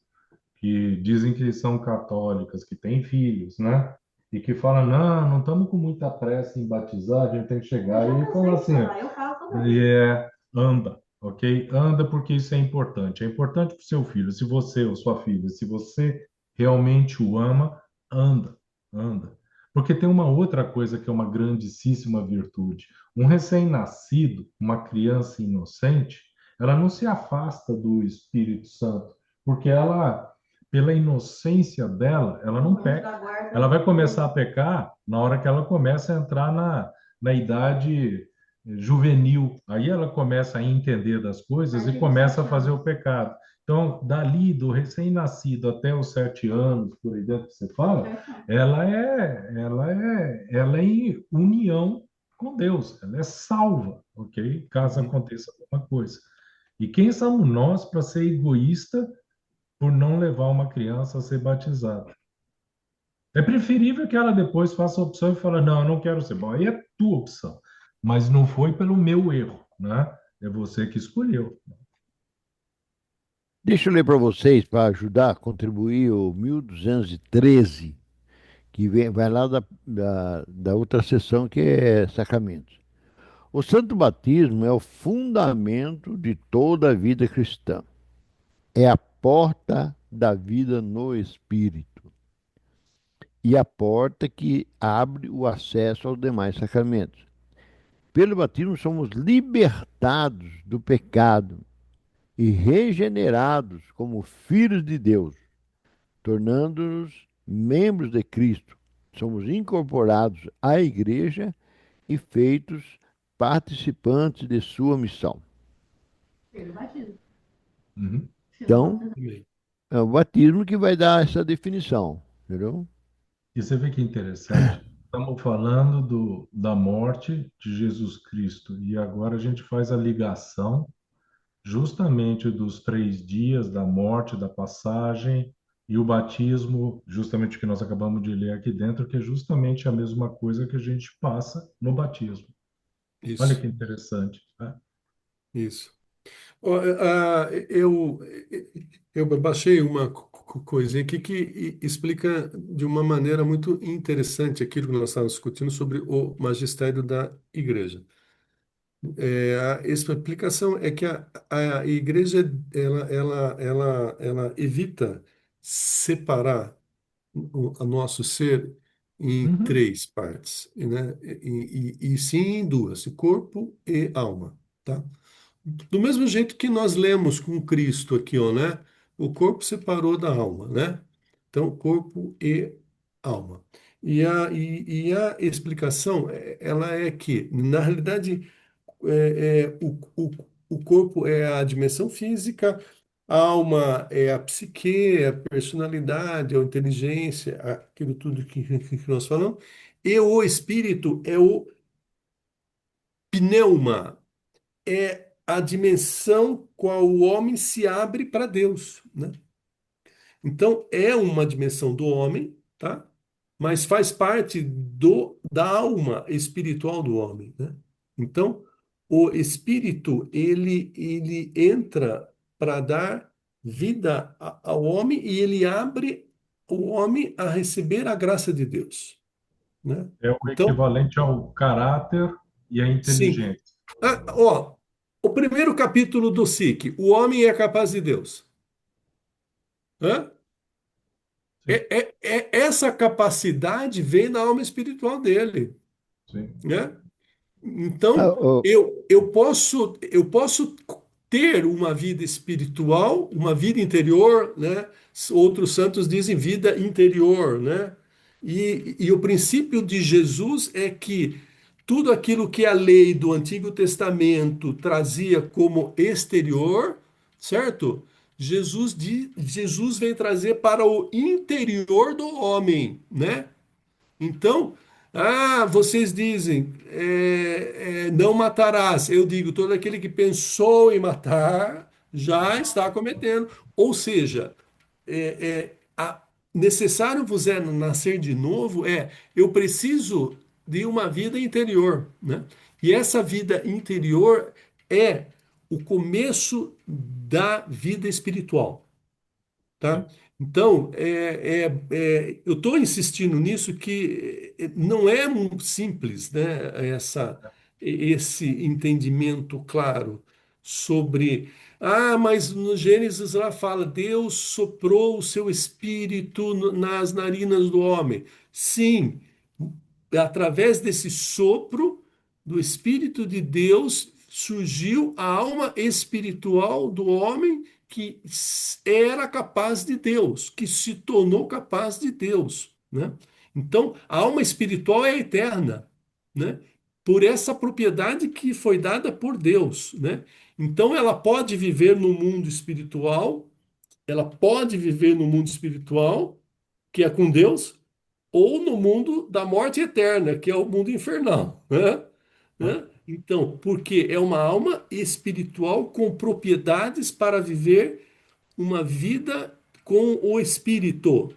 que dizem que são católicas, que têm filhos, né? E que falam, não estamos com muita pressa em batizar, a gente tem que Eu chegar já e cansei falar de assim, falar, eu falo toda vez. anda, ok? Anda porque isso é importante. É importante para o seu filho. Se você ou sua filha, se você realmente o ama, anda, anda. Porque tem uma outra coisa que é uma grandíssima virtude. Um recém-nascido, uma criança inocente, ela não se afasta do Espírito Santo, porque ela, pela inocência dela, ela O não anjo peca. da guarda. Ela vai começar a pecar na hora que ela começa a entrar na idade juvenil. Aí ela começa a entender das A coisas e partir dos começa a 7 fazer anos. o pecado. Então, dali, do recém-nascido até os 7 anos, por aí dentro que você fala, ela é em união com Deus, ela é salva, ok? Caso uhum. aconteça alguma coisa. E quem somos nós para ser egoísta por não levar uma criança a ser batizada? É preferível que ela depois faça a opção e fale, não, eu não quero ser bom. Aí é tua opção. Mas não foi pelo meu erro, né? É você que escolheu. Deixa eu ler para vocês, para ajudar a contribuir, o 1213, que vai lá da outra seção, que é sacramentos. O santo batismo é o fundamento de toda a vida cristã. É a porta da vida no Espírito e a porta que abre o acesso aos demais sacramentos. Pelo batismo somos libertados do pecado e regenerados como filhos de Deus, tornando-nos membros de Cristo. Somos incorporados à igreja e feitos participantes de sua missão. Pelo batismo. Uhum. Se não Então, batismo. Amém. é o batismo que vai dar essa definição, entendeu? E você vê que interessante. Estamos falando da morte de Jesus Cristo. E agora a gente faz a ligação justamente dos 3 dias da morte, da passagem e o batismo, justamente o que nós acabamos de ler aqui dentro, que é justamente a mesma coisa que a gente passa no batismo. Olha que Isso, interessante, né? isso. Ó, eu baixei uma coisinha aqui que explica de uma maneira muito interessante aquilo que nós estávamos discutindo sobre o magistério da igreja. A explicação é que a igreja ela evita separar o nosso ser em Uhum, três partes, né? E sim em duas, corpo e alma, tá? Do mesmo jeito que nós lemos com Cristo aqui, ó, né? O corpo separou da alma, né? Então, corpo e alma. E a explicação, ela é que, na realidade, o corpo é a dimensão física, a alma é a psique, é a personalidade, é a inteligência, aquilo tudo que nós falamos, e o espírito é o pneuma, é a dimensão qual o homem se abre para Deus, né? Então, é uma dimensão do homem, tá? Mas faz parte da alma espiritual do homem, né? Então, o espírito, ele entra para dar vida ao homem e ele abre o homem a receber a graça de Deus, né? é o Então, equivalente ao caráter e à sim. inteligência. Ó, o primeiro capítulo do SIC, o homem é capaz de Deus. Hã? Sim, Essa capacidade vem na alma espiritual dele, sim. né? Ah, Então, ô, eu posso ter uma vida espiritual, uma vida interior, né? Outros santos dizem vida interior, né? E o princípio de Jesus é que tudo aquilo que a lei do Antigo Testamento trazia como exterior, certo? Jesus vem trazer para o interior do homem, né? Então, vocês dizem, não matarás. Eu digo, todo aquele que pensou em matar já está cometendo. Ou seja, necessário vos é nascer de novo, eu preciso de uma vida interior, né? E essa vida interior é o começo da vida espiritual, tá? Sim. Então, eu estou insistindo nisso que não é simples, né, esse entendimento claro sobre. Mas no Gênesis lá fala, Deus soprou o seu espírito nas narinas do homem. Sim, através desse sopro do Espírito de Deus surgiu a alma espiritual do homem que era capaz de Deus, que se tornou capaz de Deus, né? Então, a alma espiritual é eterna, né? Por essa propriedade que foi dada por Deus, né? Então, ela pode viver no mundo espiritual, que é com Deus, ou no mundo da morte eterna, que é o mundo infernal, né? Ah, Né? Então, porque é uma alma espiritual com propriedades para viver uma vida com o espírito,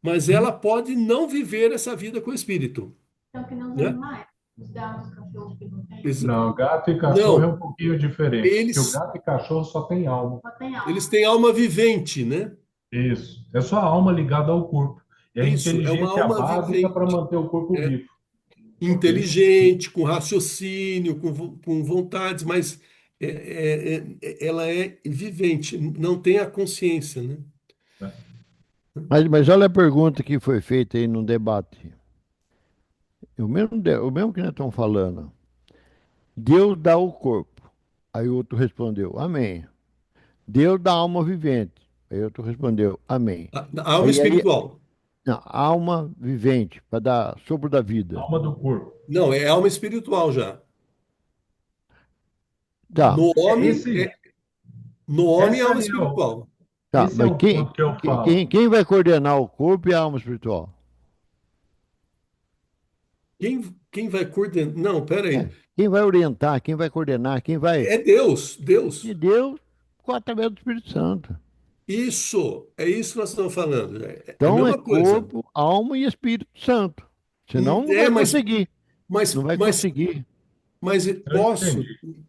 mas uhum. ela pode não viver essa vida com o espírito, Então, que nem os né? animais, os gatos, os cachorros que não têm, Exa- Não, gato e cachorro é Não, um pouquinho diferente, porque o eles gato e cachorro só tem alma. só tem eles alma. têm alma vivente, né? Isso. É só a alma ligada ao corpo. É a Isso, é uma inteligência alma básica para vivente, manter o corpo é vivo. Ok? inteligente, com raciocínio, com vontades, mas ela é vivente, não tem a consciência, né? mas olha a pergunta que foi feita aí no debate. O mesmo que nós estamos falando. Deus dá o corpo. Aí o outro respondeu, amém. Deus dá alma vivente. Aí o outro respondeu, amém. A alma Aí, espiritual. não, alma vivente, para dar sopro da vida. Alma do corpo. Não, é alma espiritual já. Tá, No É, homem, no homem é essa alma é o, espiritual. tá, esse é mas o ponto que eu falo. quem vai coordenar o corpo e a alma espiritual? Quem vai coordenar? Não, peraí. Quem vai orientar, quem vai coordenar, quem vai. É Deus, E Deus. Deus, através do Espírito Santo. Isso, é isso que nós estamos falando. É a Então é mesma coisa. corpo, alma e Espírito Santo. Senão não É, vai mas, conseguir. Não mas, vai mas conseguir. Mas Eu posso, entendi.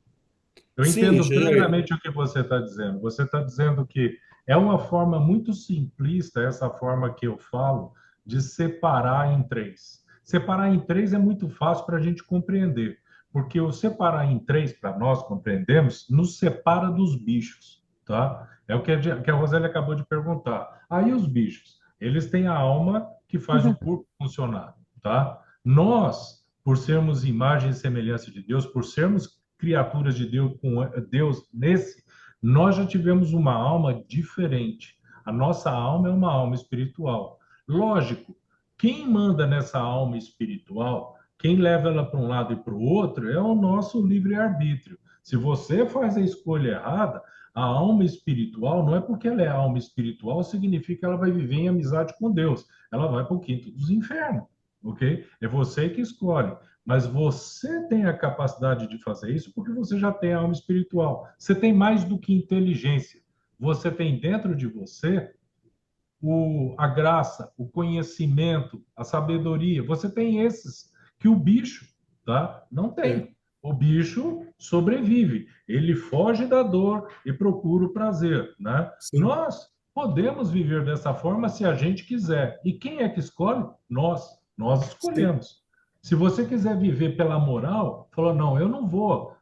Eu sim, entendo engenheiro. plenamente o que você está dizendo. Você está dizendo que é uma forma muito simplista, essa forma que eu falo, de separar em três. Separar em três é muito fácil para a gente compreender, porque o separar em três, para nós compreendermos, nos separa dos bichos, tá? É o que que a Roseli acabou de perguntar. Aí os bichos, eles têm a alma que faz o corpo funcionar, tá? Nós, por sermos imagem e semelhança de Deus, por sermos criaturas de Deus com Deus nesse, nós já tivemos uma alma diferente. A nossa alma é uma alma espiritual. Lógico, quem manda nessa alma espiritual, quem leva ela para um lado e para o outro, é o nosso livre-arbítrio. Se você faz a escolha errada, a alma espiritual, não é porque ela é alma espiritual, significa que ela vai viver em amizade com Deus. Ela vai para o quinto dos infernos, ok? É você que escolhe. Mas você tem a capacidade de fazer isso porque você já tem a alma espiritual. Você tem mais do que inteligência. Você tem dentro de você a graça, o conhecimento, a sabedoria. Você tem esses que o bicho, tá? Não É, tem. O bicho sobrevive, ele foge da dor e procura o prazer, né? sim, Nós podemos viver dessa forma se a gente quiser. E quem é que escolhe? Nós. Nós sim, escolhemos. Se você quiser viver pela moral, falou: "Não, eu não vou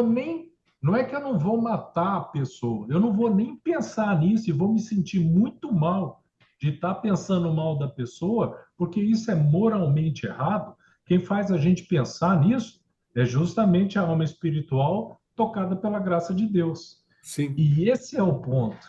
nem não é que eu não vou matar a pessoa, eu não vou nem pensar nisso e vou me sentir muito mal de estar pensando mal da pessoa, porque isso é moralmente errado. Quem faz a gente pensar nisso é justamente a alma espiritual tocada pela graça de Deus. sim. E esse é o ponto.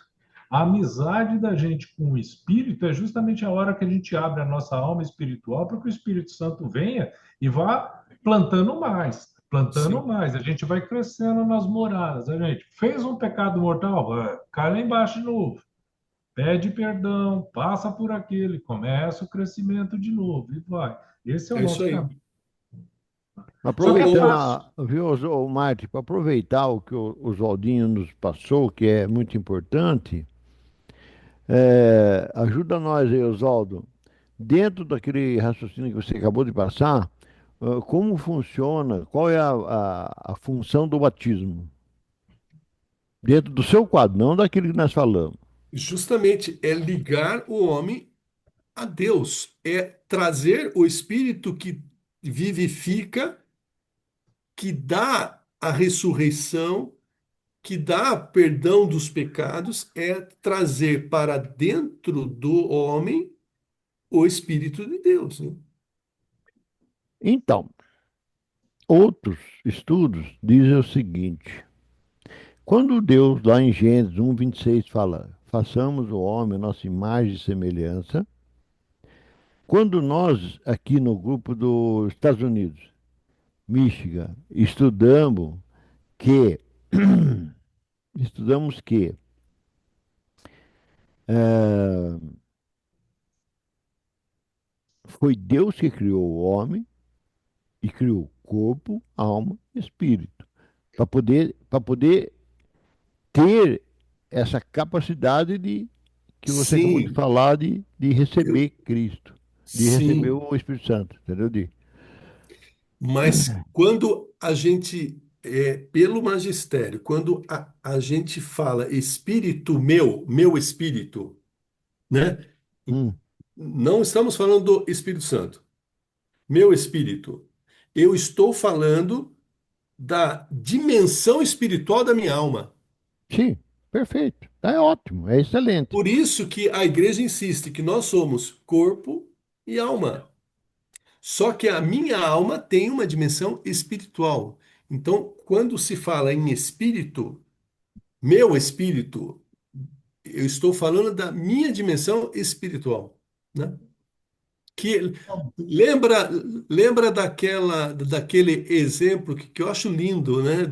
A amizade da gente com o Espírito é justamente a hora que a gente abre a nossa alma espiritual para que o Espírito Santo venha e vá plantando mais, plantando Sim. mais. A gente vai crescendo nas moradas. A gente fez um pecado mortal, cai lá embaixo de novo. Pede perdão, passa por aquele, começa o crescimento de novo e vai. Esse é o É isso nosso aí. caminho. Só que é Aproveitando, fácil. viu, Marte, para aproveitar o que o Oswaldinho nos passou, que é muito importante, ajuda nós aí, Oswaldo, dentro daquele raciocínio que você acabou de passar, como funciona, qual é a função do batismo? Dentro do seu quadro, não daquilo que nós falamos. Justamente é ligar o homem a Deus, é trazer o Espírito que vivifica, que dá a ressurreição, que dá perdão dos pecados, é trazer para dentro do homem o Espírito de Deus, né? Então, outros estudos dizem o seguinte: quando Deus, lá em Gênesis 1:26 fala, façamos o homem a nossa imagem e semelhança, quando nós, aqui no grupo dos Estados Unidos, Michigan, que, estudamos que eh, foi Deus que criou o homem e criou corpo, alma e espírito, para poder ter essa capacidade de que você acabou de Sim, falar de eu- receber Cristo, de receber sim, o Espírito Santo, entendeu? mas quando a gente, pelo magistério, quando a gente fala espírito meu, meu espírito, né? Hum, Não estamos falando do Espírito Santo. Meu espírito. Eu estou falando da dimensão espiritual da minha alma. sim, perfeito. É ótimo, é excelente. Por isso que a igreja insiste que nós somos corpo e alma. Só que a minha alma tem uma dimensão espiritual. Então, quando se fala em espírito, meu espírito, eu estou falando da minha dimensão espiritual, né? Que lembra daquele exemplo que eu acho lindo, né,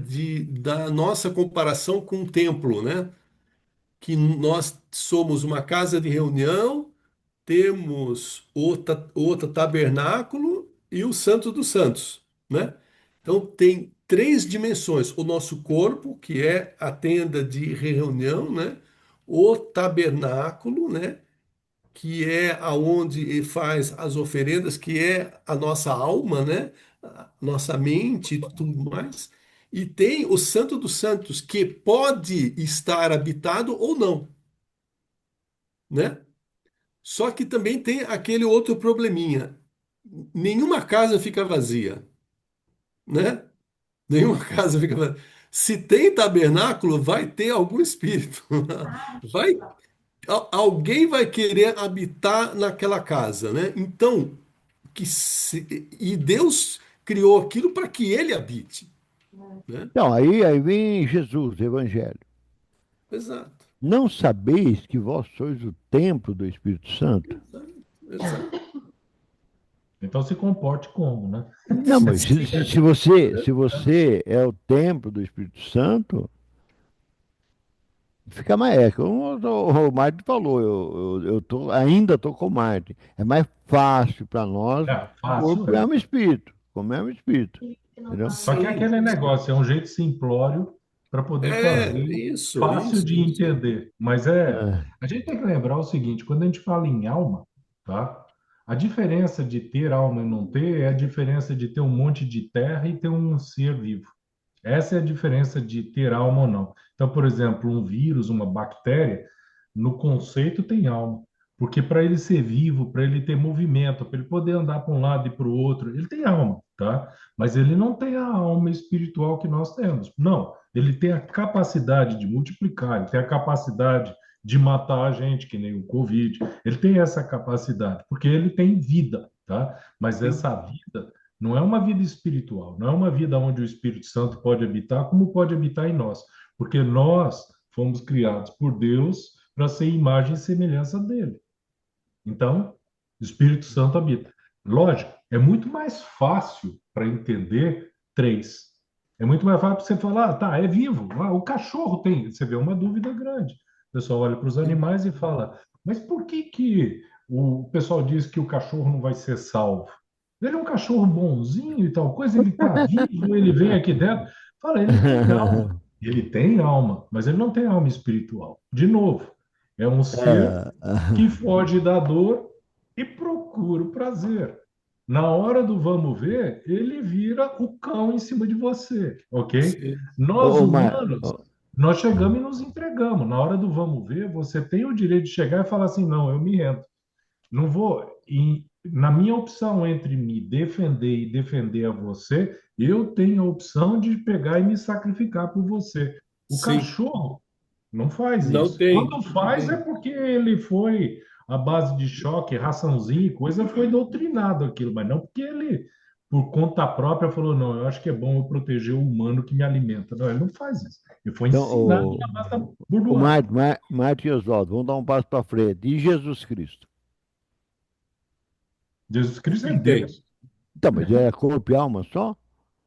da nossa comparação com o templo, né? Que nós somos uma casa de reunião, temos o tabernáculo e o Santo dos Santos, né? Então tem três dimensões: o nosso corpo, que é a tenda de reunião, né? O tabernáculo, né? Que é aonde ele faz as oferendas, que é a nossa alma, né? nossa mente e tudo mais. E tem o Santo dos Santos, que pode estar habitado ou não, né? Só que também tem aquele outro probleminha. Nenhuma casa fica vazia, né? Nenhuma casa fica vazia. Se tem tabernáculo, vai ter algum espírito. Vai, alguém vai querer habitar naquela casa, né? Então, e Deus criou aquilo para que ele habite, né? Então, aí vem Jesus, Evangelho. Exato, Não sabeis que vós sois o templo do Espírito Santo? exato, exato. Então se comporte como, né? Não, mas se, Sim, se se você, se você é o templo do Espírito Santo, fica mais. É, como o Martin falou, ainda estou com o Martin. É mais fácil para nós, É fácil, corpo, é. alma e espírito. Como é o espírito. Que não Entendeu? Só que é sim, aquele sim. negócio, é um jeito simplório para poder É, fazer isso, fácil isso, de isso. entender. Mas é, É. a gente tem que lembrar o seguinte, quando a gente fala em alma, tá? A diferença de ter alma e não ter é a diferença de ter um monte de terra e ter um ser vivo. Essa é a diferença de ter alma ou não. Então, por exemplo, um vírus, uma bactéria, no conceito tem alma. Porque para ele ser vivo, para ele ter movimento, para ele poder andar para um lado e para o outro, ele tem alma, tá? Mas ele não tem a alma espiritual que nós temos. Não, ele tem a capacidade de multiplicar, ele tem a capacidade de matar a gente, que nem o Covid. Ele tem essa capacidade, porque ele tem vida, tá? Mas Sim, essa vida não é uma vida espiritual, não é uma vida onde o Espírito Santo pode habitar, como pode habitar em nós, porque nós fomos criados por Deus para ser imagem e semelhança dele. Então, o Espírito Santo habita. Lógico, é muito mais fácil para entender três. É muito mais fácil você falar, ah, tá, é vivo. Ah, o cachorro tem. Você vê uma dúvida grande. O pessoal olha para os sim. animais e fala, mas por que que o pessoal diz que o cachorro não vai ser salvo? Ele é um cachorro bonzinho e tal coisa, ele está vivo, ele vem aqui dentro. Fala, ele tem alma. Ele tem alma, mas ele não tem alma espiritual. De novo, é um ser É, que foge da dor e procura o prazer. Na hora do vamos ver, ele vira o cão em cima de você, ok? Sim. Nós humanos, Ô, nós chegamos e nos entregamos. Na hora do vamos ver, você tem o direito de chegar e falar assim: não, eu me rendo. Não vou. E na minha opção entre me defender e defender a você, eu tenho a opção de pegar e me sacrificar por você. O Sim. cachorro não faz Não isso. tem, Quando não faz é tem. porque ele foi à base de choque, raçãozinho e coisa, foi doutrinado aquilo, mas não porque ele, por conta própria, falou, não, eu acho que é bom eu proteger o humano que me alimenta. Não, ele não faz isso. Ele foi então, ensinado na base da o burdoada. Martin e Oswaldo, vamos dar um passo para frente. E Jesus Cristo? Jesus O Cristo que é que tem? Deus. Então, mas é corpo e alma só?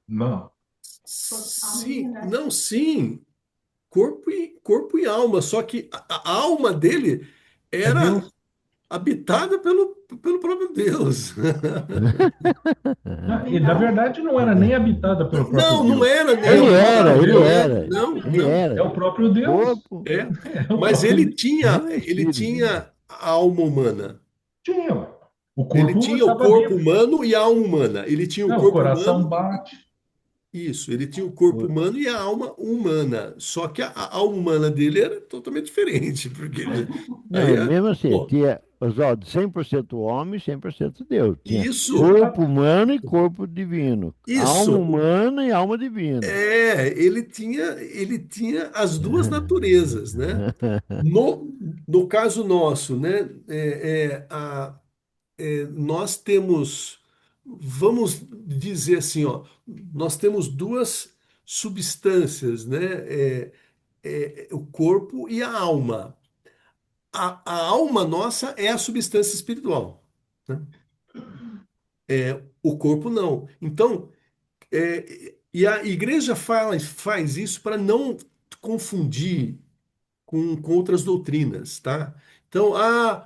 Não. totalmente, Sim, né? não, sim. Corpo e alma. Só que a alma dele É era Deus. habitada pelo próprio Deus. E, na Então, verdade, não era nem habitada pelo próprio Não, não Deus. era nem Era Ele o próprio era, habitada. ele Deus. era, Não, ele não. É era. o próprio Deus. Corpo, É. É o Mas próprio ele Deus. tinha, alma e ele espírito. tinha a alma humana. Tinha, ué. O Ele corpo tinha o estava corpo vivo. humano e a alma humana. Ele tinha o O corpo coração humano. bate. Isso, ele tinha o corpo O- humano e a alma humana. Só que a alma humana dele era totalmente diferente, porque Não, aí é mesmo assim, pô, tinha, Oswaldo, 100% homem, 100% Deus. Tinha isso, corpo humano e corpo divino. Alma isso. humana e alma divina. Ele tinha as duas naturezas, né? No caso nosso, né? Nós temos, vamos dizer assim, ó, nós temos duas substâncias, né? O corpo e a alma. A alma nossa é a substância espiritual, né? O corpo não. Então, e a igreja faz isso para não confundir com outras doutrinas, tá? Então,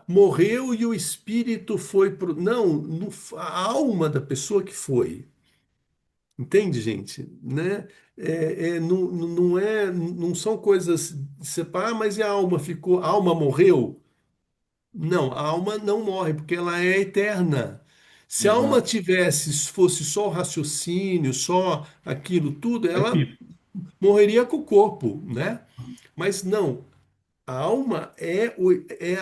morreu e o espírito foi pro. Não, a alma da pessoa que foi. Entende, gente? Né? Não são coisas de separar, mas e a alma ficou, a alma morreu? Não, a alma não morre, porque ela é eterna. Se a alma Exato. tivesse, fosse só o raciocínio, só aquilo tudo, ela Repito, morreria com o corpo, né? Mas não, a alma é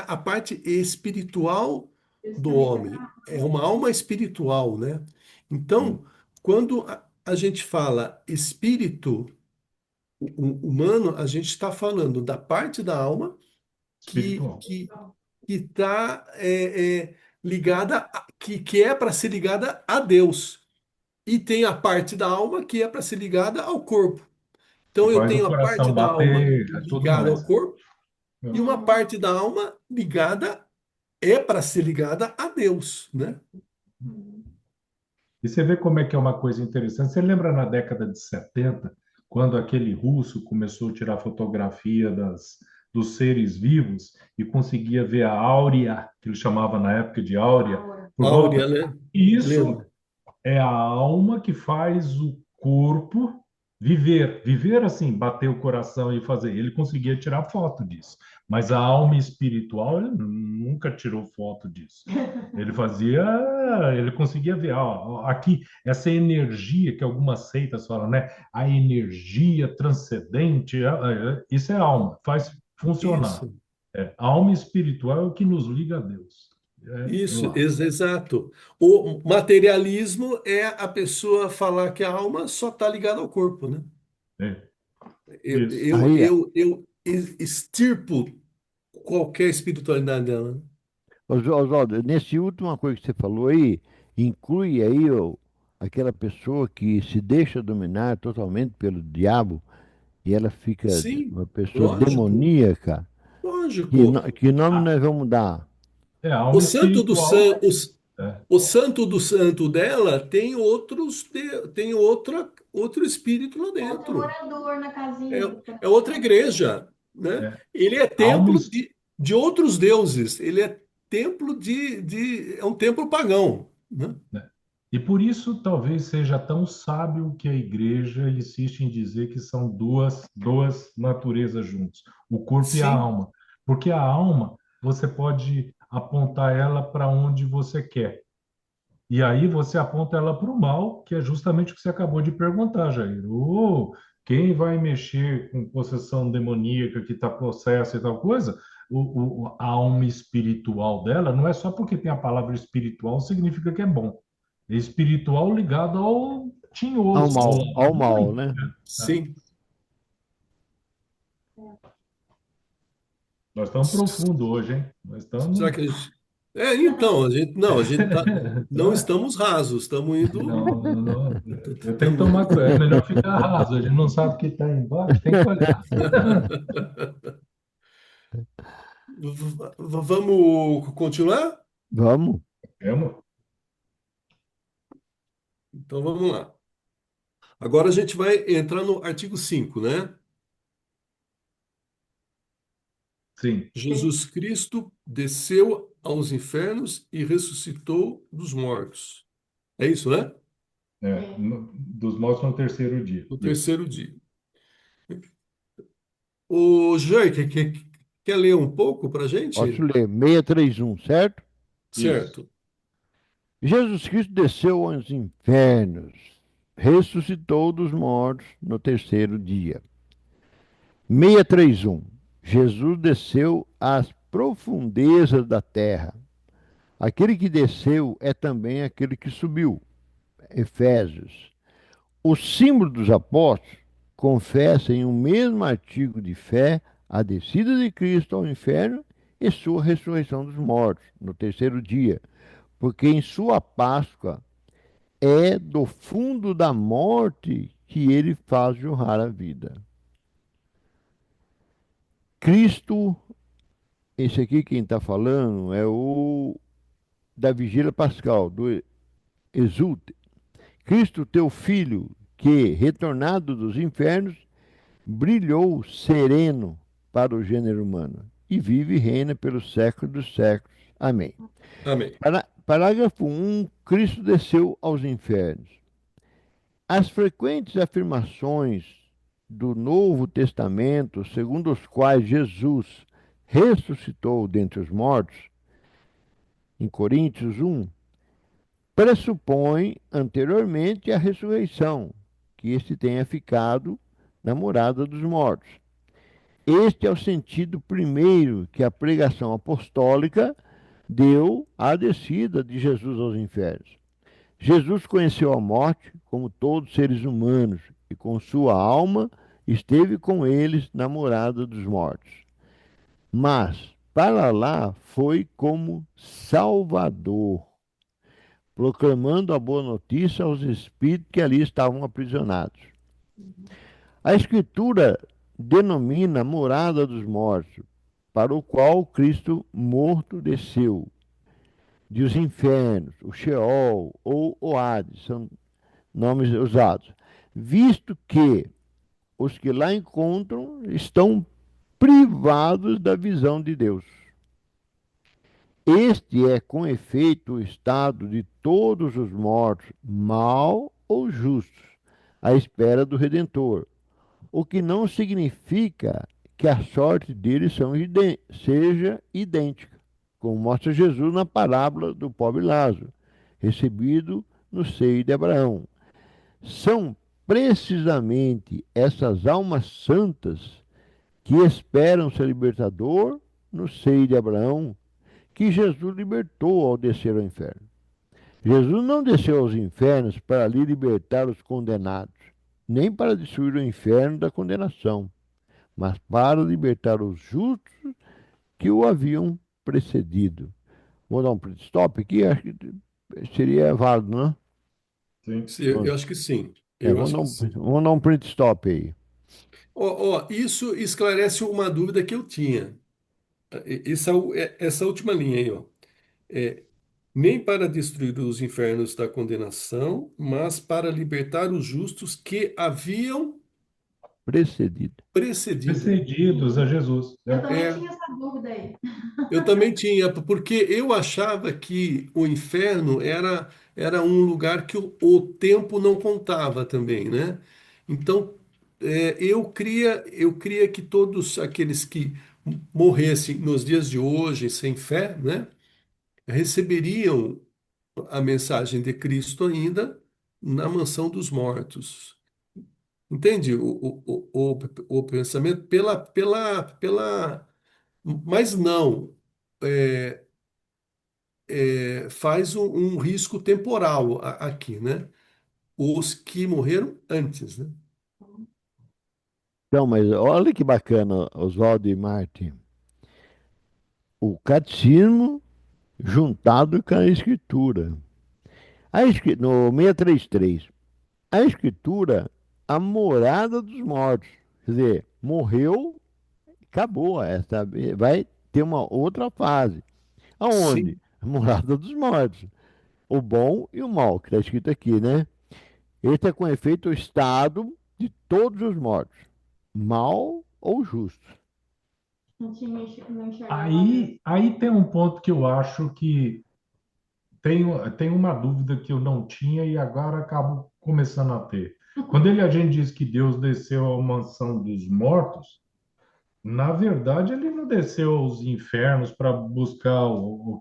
a parte espiritual do homem, é uma alma espiritual, né? sim, Então, quando a gente fala espírito humano, a gente está falando da parte da alma que espiritual. que que está ligada, que é para ser ligada a Deus. E tem a parte da alma que é para ser ligada ao corpo. Que Então eu faz o tenho a parte coração da alma bater, tudo ligada ao mais. corpo e uma Uhum. parte da alma ligada é para ser ligada a Deus, né? E você vê como é que é uma coisa interessante. Você lembra na década de 70, quando aquele russo começou a tirar fotografia dos seres vivos e conseguia ver a áurea, que ele chamava na época de áurea, por Áurea, volta? né? E isso Lembro. é a alma que faz o corpo viver. Viver assim, bater o coração e fazer. Ele conseguia tirar foto disso. Mas a alma espiritual, ele nunca tirou foto disso. Ele fazia, ele conseguia ver, ó, aqui, essa energia que algumas seitas falam, né? A energia transcendente, isso é alma, faz funcionar. Isso, A alma espiritual é o que nos liga a Deus. isso, Eu acho. exato. O materialismo é a pessoa falar que a alma só está ligada ao corpo, né? É, Eu, isso. eu, Aí, eu, eu extirpo qualquer espiritualidade dela, né? Oswaldo, nesse última coisa que você falou aí, inclui aí aquela pessoa que se deixa dominar totalmente pelo diabo e ela fica Sim, uma pessoa lógico, demoníaca. lógico. Que nome A, nós vamos dar? a O alma santo do espiritual. san, É, o santo do santo dela tem tem outro espírito lá Outro dentro. morador na É, casinha do é outra coração. igreja, né? é, Ele é a alma, templo de outros deuses. Ele é templo é um templo pagão, né? né? E por isso talvez seja tão sábio que a igreja insiste em dizer que são duas naturezas juntos, o corpo e a Sim, alma. Porque a alma, você pode apontar ela para onde você quer. E aí você aponta ela para o mal, que é justamente o que você acabou de perguntar, Jair. Quem vai mexer com possessão demoníaca, que está possesso e tal coisa, a alma espiritual dela não é só porque tem a palavra espiritual, significa que é bom. É espiritual ligado ao tinhoso, ao lado Ao mal, ruim. né? Né? sim. Nós estamos profundo hoje, hein? Nós Será estamos. que a gente... então, a gente tá, não Então, estamos rasos, estamos indo. não, não, não. Eu tenho que Tamo... tomar cuidado. É melhor ficar raso. A gente não sabe o que está embaixo, tem que olhar. Vamos continuar? Vamos. Temos? Então vamos lá. Agora a gente vai entrar no artigo 5, né? Sim. Jesus Cristo desceu aos infernos e ressuscitou dos mortos. É isso, né? Dos mortos no terceiro dia. No Isso. terceiro dia. O Jair, quer ler um pouco para a Posso gente? ler. 631, certo? Isso. Certo. Jesus Cristo desceu aos infernos, ressuscitou dos mortos no terceiro dia. 631. Jesus desceu às profundezas da terra. Aquele que desceu é também aquele que subiu. Efésios. O símbolo dos apóstolos confessa em um mesmo artigo de fé a descida de Cristo ao inferno e sua ressurreição dos mortos no terceiro dia, porque em sua Páscoa é do fundo da morte que ele faz jorrar a vida. Cristo, esse aqui quem está falando é o da vigília pascal, do exulte. Cristo, teu filho, que, retornado dos infernos, brilhou sereno para o gênero humano e vive e reina pelos séculos dos séculos. Amém. Amém. Parágrafo 1. Cristo desceu aos infernos. As frequentes afirmações do Novo Testamento, segundo os quais Jesus ressuscitou dentre os mortos, em Coríntios 1, pressupõe anteriormente a ressurreição, que este tenha ficado na morada dos mortos. Este é o sentido primeiro que a pregação apostólica deu à descida de Jesus aos infernos. Jesus conheceu a morte como todos os seres humanos e com sua alma esteve com eles na morada dos mortos. Mas para lá foi como Salvador, proclamando a boa notícia aos espíritos que ali estavam aprisionados. A Escritura denomina morada dos mortos, para o qual Cristo morto desceu, de os infernos, o Sheol ou o Hades, são nomes usados, visto que os que lá encontram estão privados da visão de Deus. Este é, com efeito, o estado de todos os mortos, mal ou justos, à espera do Redentor, o que não significa que a sorte deles seja idêntica, como mostra Jesus na parábola do pobre Lázaro, recebido no seio de Abraão. São precisamente essas almas santas que esperam seu libertador no seio de Abraão, que Jesus libertou ao descer ao inferno. Jesus não desceu aos infernos para ali libertar os condenados, nem para destruir o inferno da condenação, mas para libertar os justos que o haviam precedido. Vou dar um stop aqui, acho que seria válido, né? Sim. Eu acho que sim. Eu acho que sim. Vamos dar um print stop aí. Isso esclarece uma dúvida que eu tinha. Essa última linha aí, ó. É, nem para destruir os infernos da condenação, mas para libertar os justos que haviam Precedido. precedido. Precedidos a Jesus. Eu também É, tinha essa dúvida aí. eu também tinha, porque eu achava que o inferno era um lugar que o tempo não contava também, né? Então, eu cria que todos aqueles que morressem nos dias de hoje sem fé, né, receberiam a mensagem de Cristo ainda na mansão dos mortos. Entende o pensamento? Mas não. É, faz um risco temporal aqui, né? Os que morreram antes, né? Então, mas olha que bacana, Oswaldo e Martin. O catecismo juntado com a escritura. No 633, a escritura, a morada dos mortos. Quer dizer, morreu, acabou. Essa vai ter uma outra fase. Aonde? Sim. A morada dos mortos. O bom e o mal, que está escrito aqui, né? Este é com efeito o estado de todos os mortos, mal ou justo. Não enxergava mesmo. Aí tem um ponto que eu acho que tem uma dúvida que eu não tinha e agora acabo começando a ter. Quando a gente diz que Deus desceu à mansão dos mortos, na verdade ele não desceu aos infernos para buscar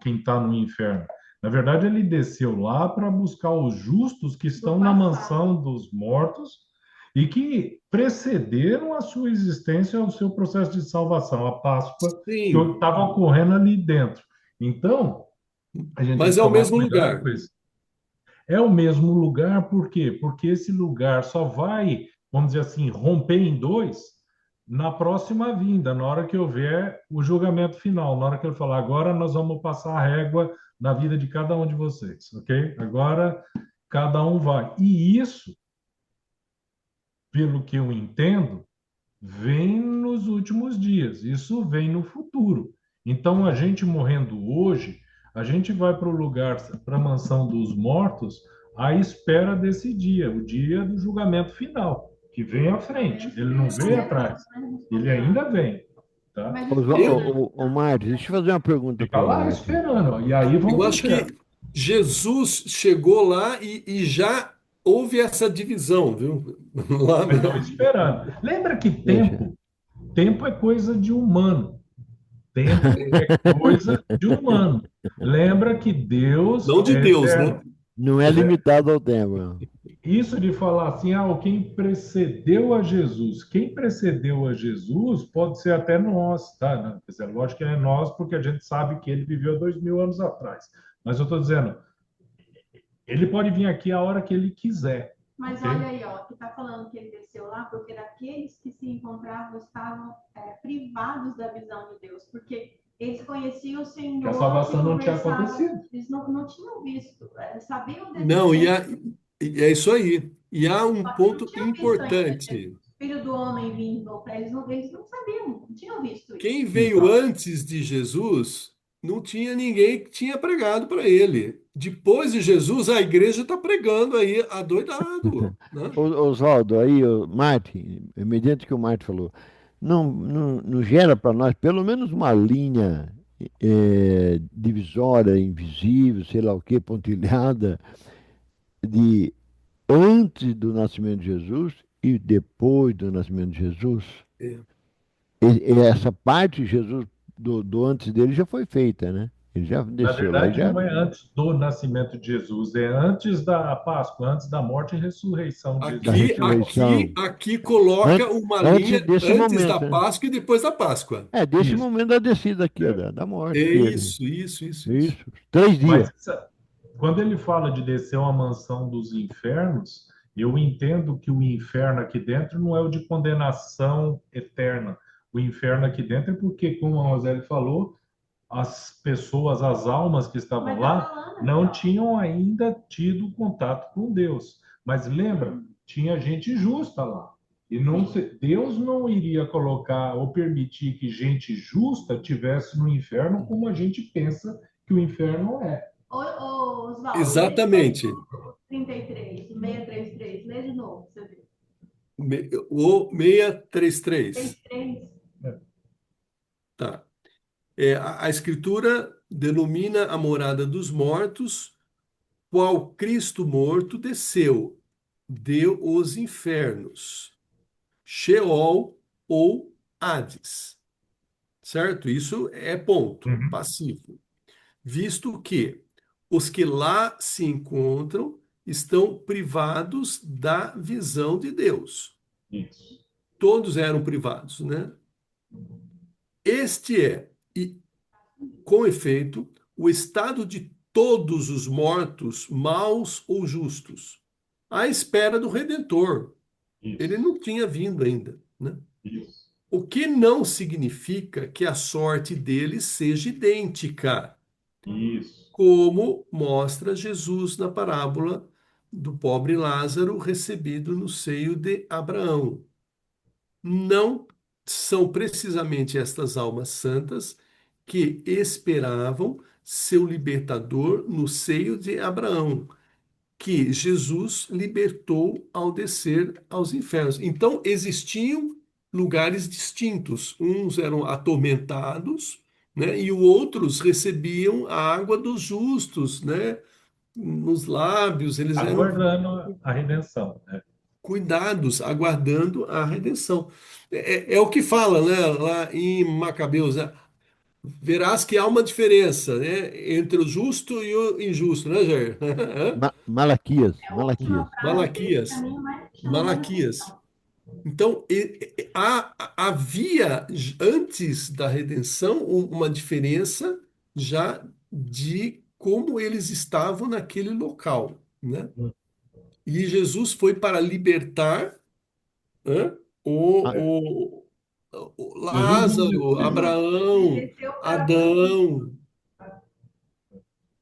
quem está no inferno. Na verdade, ele desceu lá para buscar os justos que estão na mansão dos mortos e que precederam a sua existência, o seu processo de salvação, a Páscoa que Sim, estava ocorrendo ali dentro. Então, a gente tem mas que é o tomar mesmo cuidado com lugar. isso. É o mesmo lugar, por quê? Porque esse lugar só vai, vamos dizer assim, romper em dois na próxima vinda, na hora que houver o julgamento final, na hora que ele falar, agora nós vamos passar a régua na vida de cada um de vocês, ok? Agora cada um vai. E isso, pelo que eu entendo, vem nos últimos dias, isso vem no futuro. Então, a gente morrendo hoje, a gente vai para o lugar, para a mansão dos mortos, à espera desse dia, o dia do julgamento final, que vem à frente. Ele não vem atrás, ele ainda vem, tá? Eu, Ô, Marcos, deixa eu fazer uma pergunta Fica para o lá Marcos. esperando, ó, e aí vão eu para o acho inferno. que Jesus chegou lá e já houve essa divisão, viu? Lá Mas estão mesmo. esperando. Lembra que Deixa. tempo é coisa de humano. Tempo é coisa de humano. Lembra que Deus Não de é Deus, né? eterno. Não é Pois é, limitado ao tema. isso de falar assim, quem precedeu a Jesus. Quem precedeu a Jesus pode ser até nós, tá? Não, quer dizer, lógico que é nós, porque a gente sabe que ele viveu 2000 anos atrás. Mas eu estou dizendo, ele pode vir aqui a hora que ele quiser, Mas ok? olha aí, ó, que está falando que ele desceu lá porque daqueles que se encontravam estavam privados da visão de Deus, porque eles conheciam o Que a Senhor, que salvação não tinha conversavam, acontecido. eles não tinham visto, sabiam da Não, existência, e é isso aí. E há um só que não ponto tinham visto ainda importante. Filho do Homem vindo para eles não sabiam, não tinham visto isso. Quem veio Exato. antes de Jesus, não tinha ninguém que tinha pregado para ele. Depois de Jesus, a igreja está pregando aí adoidado, né? Oswaldo, aí, Martin, mediante que o Martin falou, não gera para nós pelo menos uma linha divisória, invisível, sei lá o que, pontilhada, de antes do nascimento de Jesus e depois do nascimento de Jesus? É. E essa parte de Jesus do antes dele já foi feita, né? Ele já Na desceu lá e verdade, já. não é antes do nascimento de Jesus, é antes da Páscoa, antes da morte e ressurreição de Da Jesus. ressurreição. Aqui coloca uma Antes linha desse antes da momento, né? Páscoa e depois da Páscoa. É, desse Isso. momento da descida aqui, ó, É. da É morte dele. isso. Isso. 3 dias. Mas quando ele fala de descer uma mansão dos infernos, eu entendo que o inferno aqui dentro não é o de condenação eterna. O inferno aqui dentro é porque, como a Roseli falou, as pessoas, as almas que estavam Mas tá lá, falando aqui, não ó. tinham ainda tido contato com Deus. Mas lembra, tinha gente justa lá. E não Deus não iria colocar ou permitir que gente justa tivesse no inferno como a gente pensa que o inferno é. Oswaldo, lê de novo Exatamente. 33, 633, lê de novo, você vê. O 633. 33, Tá. A Escritura denomina a morada dos mortos, qual Cristo morto desceu, deu os infernos, Sheol ou Hades. Certo? Isso é ponto Uhum. passivo. Visto que os que lá se encontram estão privados da visão de Deus. Isso. Todos eram privados, né? Este é, e com efeito, o estado de todos os mortos, maus ou justos, à espera do Redentor. Ele Isso. não tinha vindo ainda, né? Isso. O que não significa que a sorte deles seja idêntica, Isso. como mostra Jesus na parábola do pobre Lázaro recebido no seio de Abraão. Não são precisamente estas almas santas que esperavam seu libertador no seio de Abraão, que Jesus libertou ao descer aos infernos. Então, existiam lugares distintos. Uns eram atormentados, né, e outros recebiam a água dos justos, né, nos lábios. Eles eram Aguardando a redenção, né? cuidados, aguardando a redenção. É o que fala, né, lá em Macabeus, né? Verás que há uma diferença, né, entre o justo e o injusto, né, Jair? Malaquias, é a última Malaquias. frase desse Malaquias. caminho mais chama mais Malaquias. atenção. Então, havia, antes da redenção, uma diferença já de como eles estavam naquele local, né? E Jesus foi para libertar, hã, Ah, o Jesus não Lázaro, desceu. Ele Abraão, desceu para punir, Adão,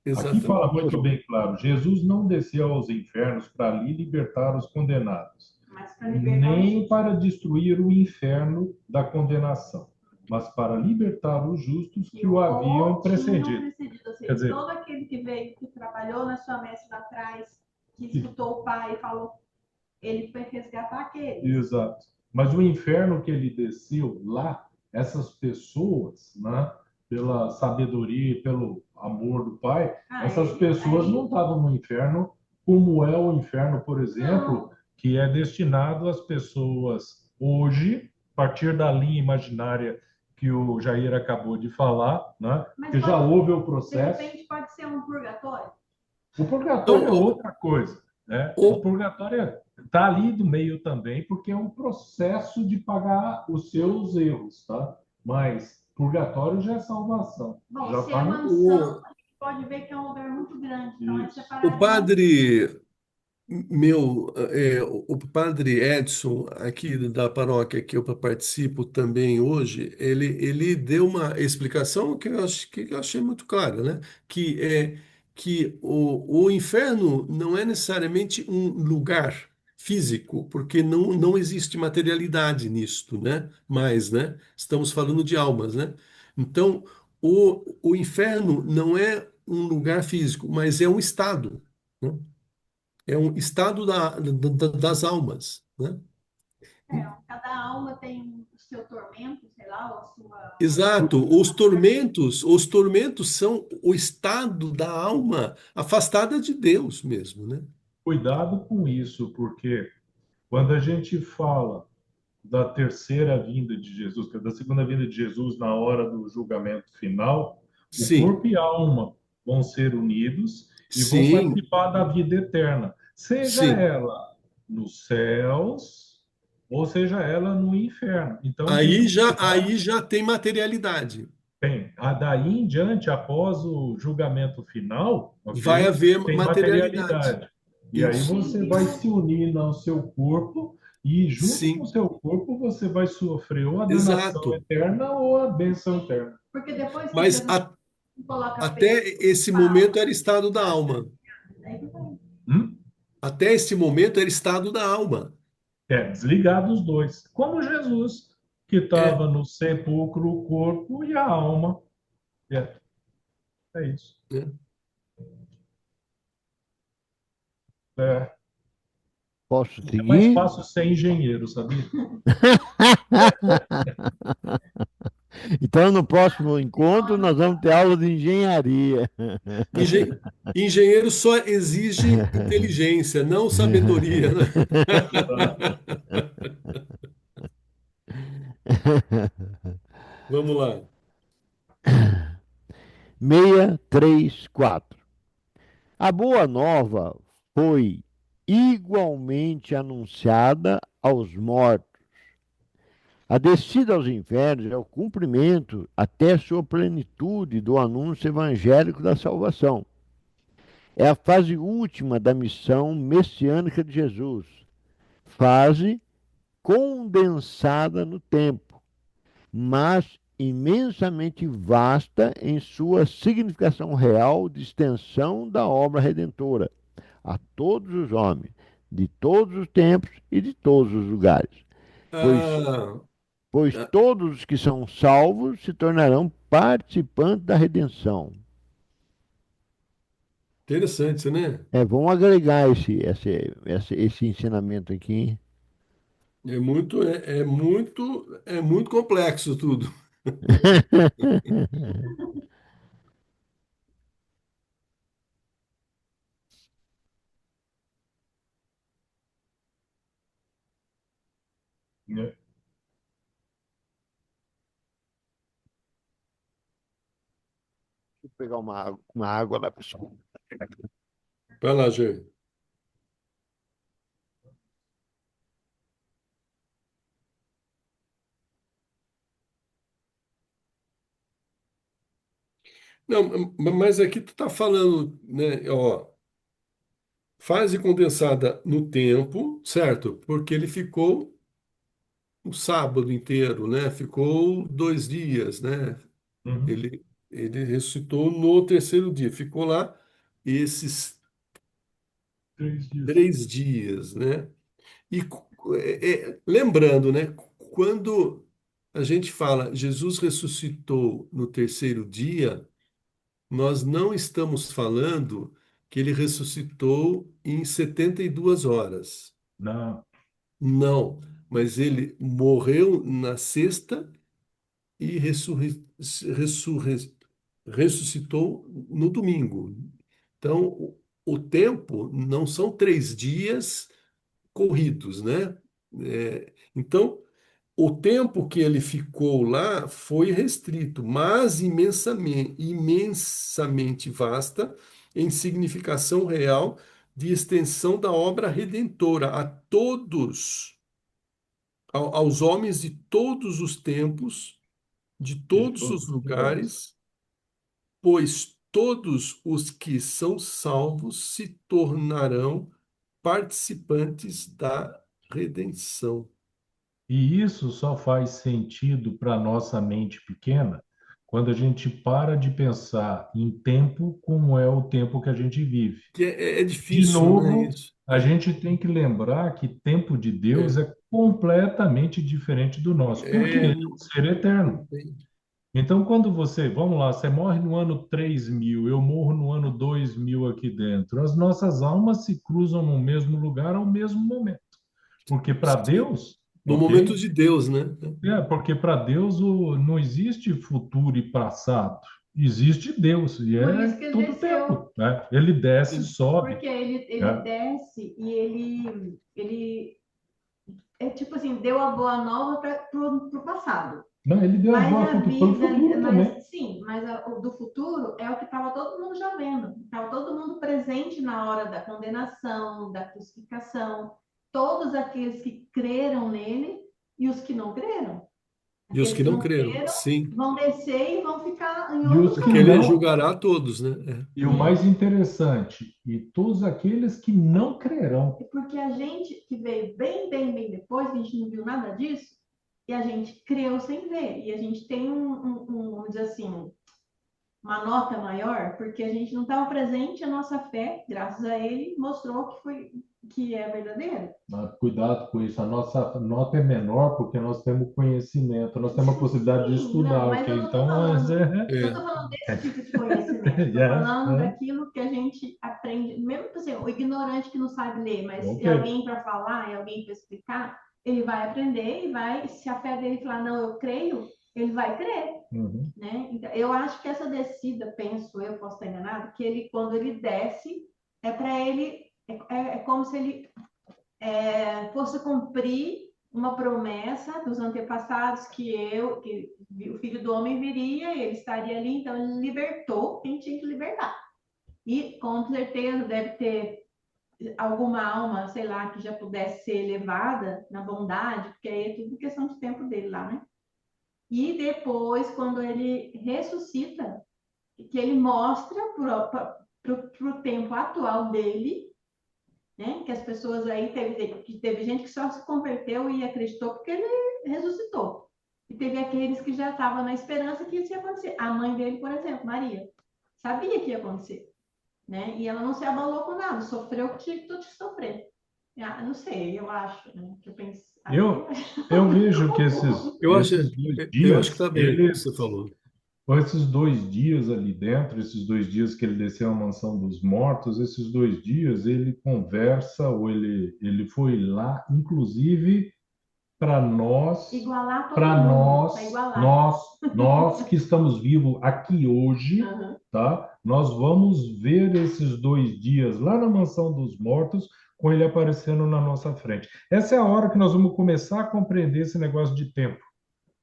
Aqui fala exatamente. muito bem claro: Jesus não desceu aos infernos para ali libertar os condenados, mas para libertar os nem justos. para destruir o inferno da condenação, mas para libertar os justos Que que o haviam tinham precedido. precedido, ou Quer seja, dizer, todo aquele que veio, que trabalhou na sua messe lá atrás, que que- escutou o pai e falou, ele foi resgatar aqueles. exato. Mas o inferno que ele desceu lá, essas pessoas, né, pela sabedoria e pelo amor do Pai, essas pessoas não estavam no inferno como é o inferno, por exemplo, que é destinado às pessoas hoje, a partir da linha imaginária que o Jair acabou de falar, né, Mas que já pode, houve o de processo. repente pode ser um purgatório. O purgatório é Então, outra coisa, né? O o, purgatório está ali do meio também, porque é um processo de pagar os seus erros, tá? Mas purgatório já é salvação, Bom, já se é está no. mansão, o, a gente pode ver que é um lugar muito grande, então é Isso. o separadinho. padre o padre Edson, aqui da paróquia que eu participo também hoje, ele deu uma explicação que eu achei muito clara, né? Que é que o inferno não é necessariamente um lugar físico, porque não existe materialidade nisto, né? Mas, né? Estamos falando de almas, né? Então, o inferno não é um lugar físico, mas é um estado, né? É um estado das almas, né? É, cada alma tem o seu tormento, sei lá, ou a Exato. Os tormentos são o estado da alma afastada de Deus mesmo, né? Cuidado com isso, porque quando a gente fala da terceira vinda de Jesus, que é da segunda vinda de Jesus na hora do julgamento final, o Sim, corpo e a alma vão ser unidos e vão sim, participar da vida eterna, seja sim. ela nos céus ou seja ela no inferno. Então tem que cuidar. Aí já tem materialidade. Bem, daí em diante, após o julgamento final, Vai ok? haver Tem materialidade. materialidade. E aí Isso. você vai se unir ao seu corpo, e junto com o Sim, seu corpo você vai sofrer ou a danação exato. eterna ou a bênção eterna. porque depois que Mas Jesus coloca até Pedro esse fala, momento era estado da alma. daí que vai. Hum? Até esse momento era estado da alma. É, desligar dos dois. Como Jesus, que É, estava no sepulcro, o corpo e a alma. É, é isso. né? É, Posso é mais seguir? fácil ser engenheiro, sabia? Então, no próximo encontro, nós vamos ter aula de engenharia. Engen- Engenheiro só exige inteligência, não sabedoria, né? Vamos lá. 634. A boa nova foi igualmente anunciada aos mortos. A descida aos infernos é o cumprimento até sua plenitude do anúncio evangélico da salvação. É a fase última da missão messiânica de Jesus, fase condensada no tempo, mas imensamente vasta em sua significação real de extensão da obra redentora a todos os homens, de todos os tempos e de todos os lugares, pois, Ah, pois ah, todos os que são salvos se tornarão participantes da redenção. interessante, né? Vamos agregar esse ensinamento aqui. É muito complexo tudo. Né? Deixa eu pegar uma água lá, pessoal. Vai lá, Gê. Não, mas aqui tu tá falando, né, ó, fase condensada no tempo, certo? Porque ele ficou o sábado inteiro, né? Ficou 2 dias, né? Uhum. Ele ressuscitou no terceiro dia. Ficou lá esses 3 dias. 3 dias, né? E lembrando, né? Quando a gente fala Jesus ressuscitou no terceiro dia, nós não estamos falando que ele ressuscitou em 72 horas. Não. Não, mas ele morreu na sexta e ressuscitou no domingo. Então, o tempo não são 3 dias corridos, né? Então, o tempo que ele ficou lá foi restrito, mas imensamente vasta em significação real de extensão da obra redentora a todos, aos homens de todos os tempos, de De todos todos os os lugares. lugares, pois todos os que são salvos se tornarão participantes da redenção. E isso só faz sentido para a nossa mente pequena quando a gente para de pensar em tempo como é o tempo que a gente vive. Que é De difícil, né? novo, Isso. a gente tem que lembrar que tempo de Deus É, é completamente diferente do nosso, porque é, ele é um ser eterno. não tem. Então, quando você, vamos lá, você morre no ano 3000, eu morro no ano 2000 aqui dentro, as nossas almas se cruzam no mesmo lugar ao mesmo momento. Porque para Sim. Deus, No momento ok? de Deus, né? Porque para Deus não existe futuro e passado. Existe Deus, e Por é isso que ele todo desceu. tempo, né? Ele desce e Sim. sobe, Porque ele né? desce e ele é tipo assim, deu a boa nova para o passado. Não, ele deu a Mas boa a pelo vida, futuro também. mas sim, mas o do futuro é o que estava todo mundo já vendo. Estava todo mundo presente na hora da condenação, da crucificação. Todos aqueles que creram nele e os que não creram. E os Aqueles que que não não creram, creram sim. vão descer e vão ficar em E outro os que Porque ele canto. não, julgará a todos, né? e o mais interessante, e todos aqueles que não crerão. É porque a gente que veio bem depois, a gente não viu nada disso, e a gente creu sem ver. E a gente tem vamos dizer assim, uma nota maior, porque a gente não estava presente, a nossa fé, graças a ele, mostrou que é verdadeiro. Mas cuidado com isso, a nossa nota é menor porque nós temos conhecimento, nós temos a possibilidade de Sim, não, estudar, mas ok? eu não estou Então, falando, eu não estou É. falando desse tipo de conhecimento, estou yes, falando daquilo que a gente aprende, mesmo que assim, o ignorante que não sabe ler, mas ok. se alguém para falar, e alguém para explicar, ele vai aprender e vai, se a fé dele falar, não, eu creio, ele vai crer. Uhum. Né? Então, eu acho que essa descida, penso eu, posso estar enganado, que ele, quando ele desce, é para ele, é como se ele fosse cumprir uma promessa dos antepassados que o Filho do Homem viria, ele estaria ali, então ele libertou quem tinha que libertar. E com certeza deve ter alguma alma, sei lá, que já pudesse ser elevada na bondade, porque aí é tudo questão de tempo dele lá, né? E depois, quando ele ressuscita, que ele mostra para o tempo atual dele, né? Que as pessoas aí, teve gente que só se converteu e acreditou porque ele ressuscitou. E teve aqueles que já estavam na esperança que isso ia acontecer. A mãe dele, por exemplo, Maria, sabia que ia acontecer, né? E ela não se abalou com nada, sofreu o que tinha que tudo que sofrer. Ah, não sei, eu acho, né? Que eu penso, Eu, eu vejo que esses, Eu acho, esses dois eu acho que dias, está bem o que você eles, falou. com esses 2 dias ali dentro, esses 2 dias que ele desceu à mansão dos mortos, esses 2 dias ele conversa, ou ele foi lá, inclusive igualar todo para mundo, para nós, igualar. nós, nós que estamos vivos aqui hoje, Uhum. tá? Nós vamos ver esses 2 dias lá na mansão dos mortos, com ele aparecendo na nossa frente. Essa é a hora que nós vamos começar a compreender esse negócio de tempo,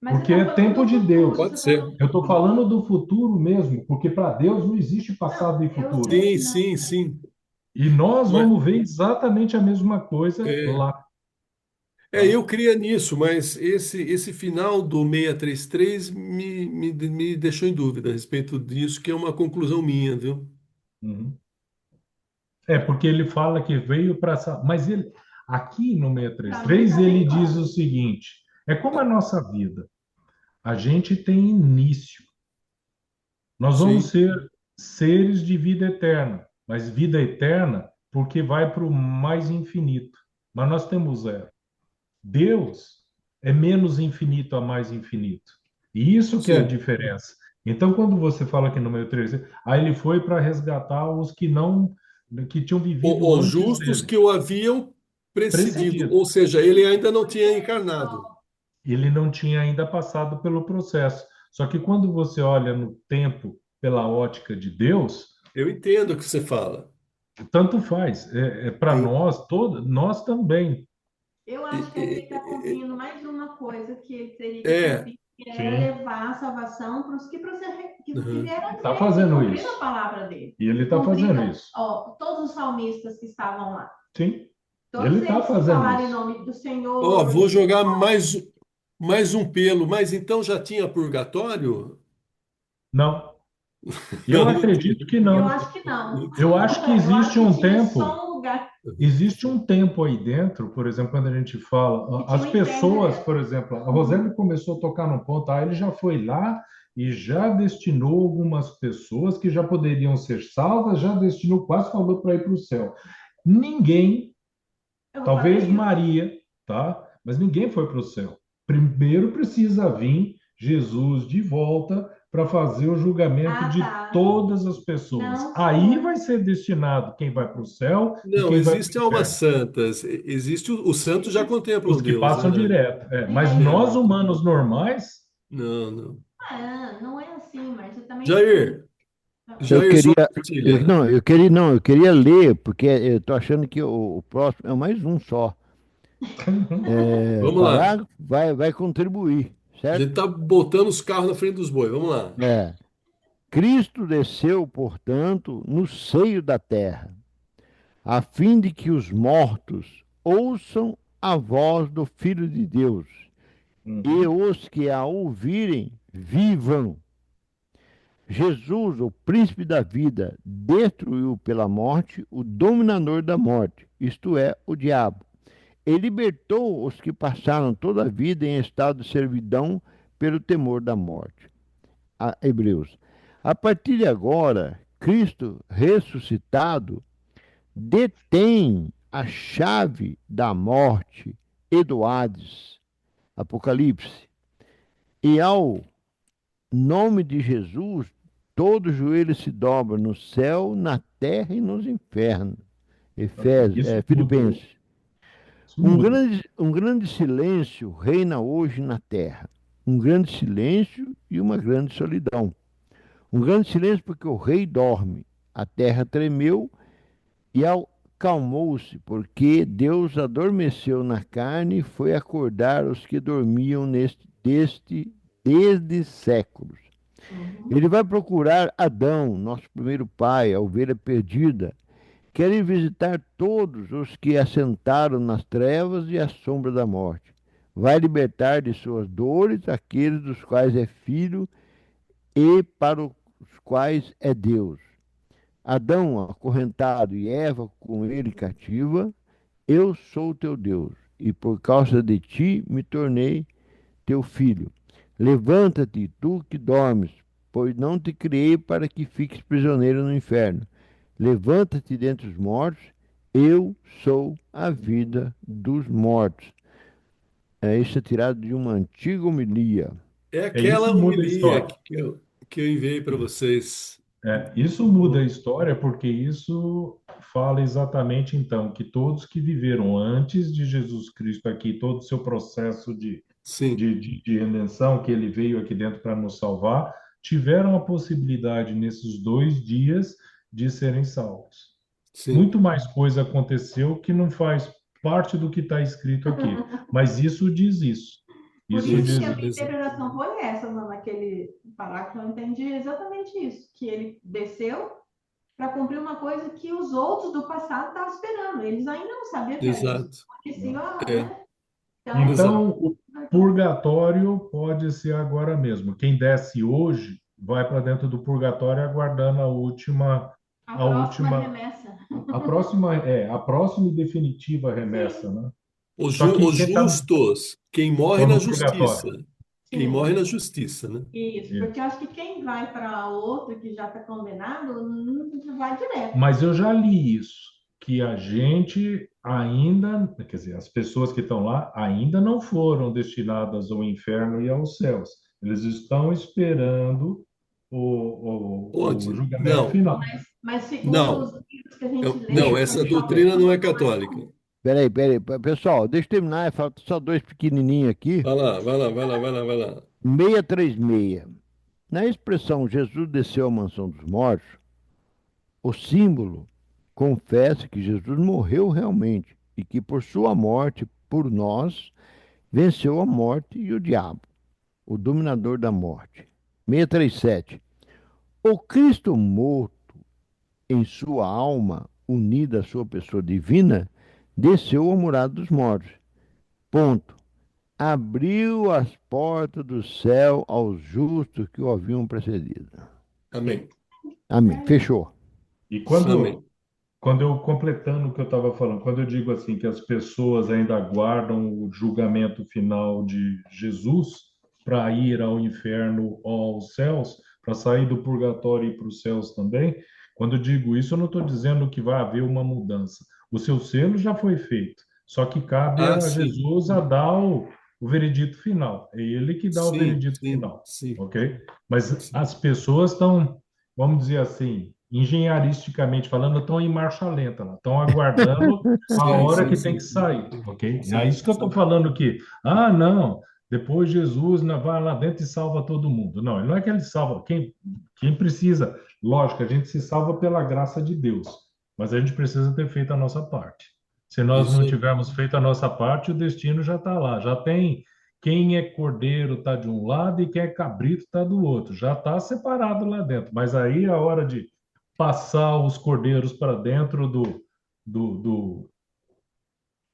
Mas você porque está é falando tempo do de futuro, Deus. você Pode está ser. falando Eu do estou futuro. falando do futuro mesmo, porque para Deus não existe Não, passado e eu futuro. sei Sim, que não. sim, sim. E nós Mas, vamos ver exatamente a mesma coisa é, lá, tá? eu cria nisso, mas esse final do 633 me deixou em dúvida a respeito disso, que é uma conclusão minha, viu? Uhum. É, porque ele fala que veio para. Mas ele, aqui no Para mim 633, está bem ele diz claro. o seguinte: é como a nossa vida. A gente tem início. Nós vamos Sim, ser seres de vida eterna, mas vida eterna porque vai para o mais infinito. Mas nós temos zero. Deus é menos infinito a mais infinito. E isso que é a sim. diferença. Então, quando você fala aqui no meio 3, aí ele foi para resgatar os que não, que tinham vivido Os antes justos dele, que o haviam precedido, precedido. ou seja, ele ainda não tinha encarnado. Ele não tinha ainda passado pelo processo. Só que quando você olha no tempo pela ótica de Deus, Eu entendo o que você fala. tanto faz. Para Eu, nós, nós também. Eu e- acho que aqui está e- cumprindo mais uma coisa que ele teria que é, cumprir. Ele Sim. era levar a salvação para os que Uhum. vieram Está dele, fazendo cumprindo isso. a palavra dele. E ele está Cumprindo, fazendo isso. ó, todos os salmistas que estavam lá. Sim. Todos Ele está eles que fazendo falaram em isso. nome do Ó, Senhor. vou jogar mais um pelo, mas então já tinha purgatório? Não. Eu Não, não tinha. acredito que Eu não. acho que não. Eu acho que Eu acho existe que um tinha tempo. só um lugar Existe um tempo aí dentro, por exemplo, quando a gente fala, que tinha as um inferno pessoas, direto. por exemplo, a Roseli começou a tocar no ponto, ele já foi lá e já destinou algumas pessoas que já poderiam ser salvas, já destinou, quase falou para ir para o céu. Ninguém, Eu talvez falei isso. Maria, tá? Mas ninguém foi para o céu. Primeiro precisa vir Jesus de volta para fazer o julgamento de Tá. todas as pessoas. Não, Aí senhor. vai ser destinado quem vai para o céu e Não, quem vai para o existem almas inferno. santas. Existe os santos já Os contemplam que Deus, passam né? direto. É. E Mas aí, nós, humanos normais, Não, não. não é assim, mas eu também tem. Jair, Eu Jair, sua queria, partilha. não, eu queria ler, porque eu tô achando que o próximo é mais um só. Vamos lá. Parágrafo vai contribuir, A certo? gente tá botando os carros na frente dos bois. Vamos lá. É. Cristo desceu, portanto, no seio da terra, a fim de que os mortos ouçam a voz do Filho de Deus, e os que a ouvirem vivam. Jesus, o príncipe da vida, destruiu pela morte o dominador da morte, isto é, o diabo. E libertou os que passaram toda a vida em estado de servidão pelo temor da morte. Hebreus. A partir de agora, Cristo ressuscitado detém a chave da morte e do Hades. Apocalipse. E ao nome de Jesus, todo joelho se dobra no céu, na terra e nos infernos. isso muda. Filipenses. Isso muda. Um grande silêncio reina hoje na terra. Um grande silêncio e uma grande solidão. Um grande silêncio porque o rei dorme. A terra tremeu e acalmou-se, porque Deus adormeceu na carne e foi acordar os que dormiam desde séculos. Ele vai procurar Adão, nosso primeiro pai, a ovelha perdida. Quer ir visitar todos os que assentaram nas trevas e à sombra da morte. Vai libertar de suas dores aqueles dos quais é filho e para os quais é Deus. Adão acorrentado e Eva com ele cativa, eu sou teu Deus, e por causa de ti me tornei teu filho. Levanta-te, tu que dormes, pois não te criei para que fiques prisioneiro no inferno. Levanta-te dentre os mortos, eu sou a vida dos mortos. Isso é tirado de uma antiga homilia. É Isso aquela muda a homilia história. que eu enviei para vocês. Isso muda a história porque isso fala exatamente, então, que todos que viveram antes de Jesus Cristo aqui, todo o seu processo Sim, de redenção, que ele veio aqui dentro para nos salvar, tiveram a possibilidade nesses 2 dias de serem salvos. sim. Muito mais coisa aconteceu que não faz parte do que está escrito aqui, mas isso diz isso. Por Isso isso diz que a Isso, minha isso. exato. interpretação foi essa, naquele parágrafo, eu entendi exatamente isso, que ele desceu para cumprir uma coisa que os outros do passado estavam esperando. Eles ainda não sabiam que era isso. Exato. Conheciam, É, né? Então, exato. Então, o purgatório pode ser agora mesmo. Quem desce hoje vai para dentro do purgatório aguardando a a próxima última, remessa. a próxima e definitiva remessa, Sim, né? Os, Só que os quem justos, quem morre estão na no justiça. purgatório. Quem sim. morre na justiça, né? Isso, Isso. porque eu acho que quem vai para outro que já está condenado, não vai direto. Mas eu já li isso, que a gente ainda, quer dizer, as pessoas que estão lá ainda não foram destinadas ao inferno e aos céus. Eles estão esperando o Onde? julgamento Não, final. Mas segundo os não. livros que a gente Não, lê, essa sobre a doutrina não é salvação, não é católica. comum. Peraí, pessoal, deixa eu terminar, falta só dois pequenininhos aqui. Vai lá, vai lá, vai lá, vai lá, vai lá. 636. Na expressão Jesus desceu à mansão dos mortos, o símbolo confessa que Jesus morreu realmente e que por sua morte, por nós, venceu a morte e o diabo. o dominador da morte. 637. O Cristo morto em sua alma, unida à sua pessoa divina, desceu ao morado dos mortos. Ponto. Abriu as portas do céu aos justos que o haviam precedido. Amém. Amém. Fechou. E quando, Amém. quando eu, completando o que eu estava falando, quando eu digo assim que as pessoas ainda aguardam o julgamento final de Jesus para ir ao inferno ou aos céus, para sair do purgatório e ir para os céus também, quando eu digo isso, eu não estou dizendo que vai haver uma mudança. O seu selo já foi feito, só que cabe Ah, a sim. Jesus a dar o veredito final. É ele que dá o Sim, veredito sim, final, sim, ok? Mas sim. as pessoas estão, vamos dizer assim, engenharisticamente falando, estão em marcha lenta, lá, estão aguardando a Sim, hora sim, que tem sim, que sim, sair, ok? É sim, isso que eu estou sim. falando que, não, depois Jesus vai lá dentro e salva todo mundo. Não, não é que ele salva, quem precisa, lógico, a gente se salva pela graça de Deus, mas a gente precisa ter feito a nossa parte. Se nós Isso não aí. tivermos feito a nossa parte, o destino já está lá, já tem quem é cordeiro está de um lado e quem é cabrito está do outro. Já está separado lá dentro. Mas aí é a hora de passar os cordeiros para dentro do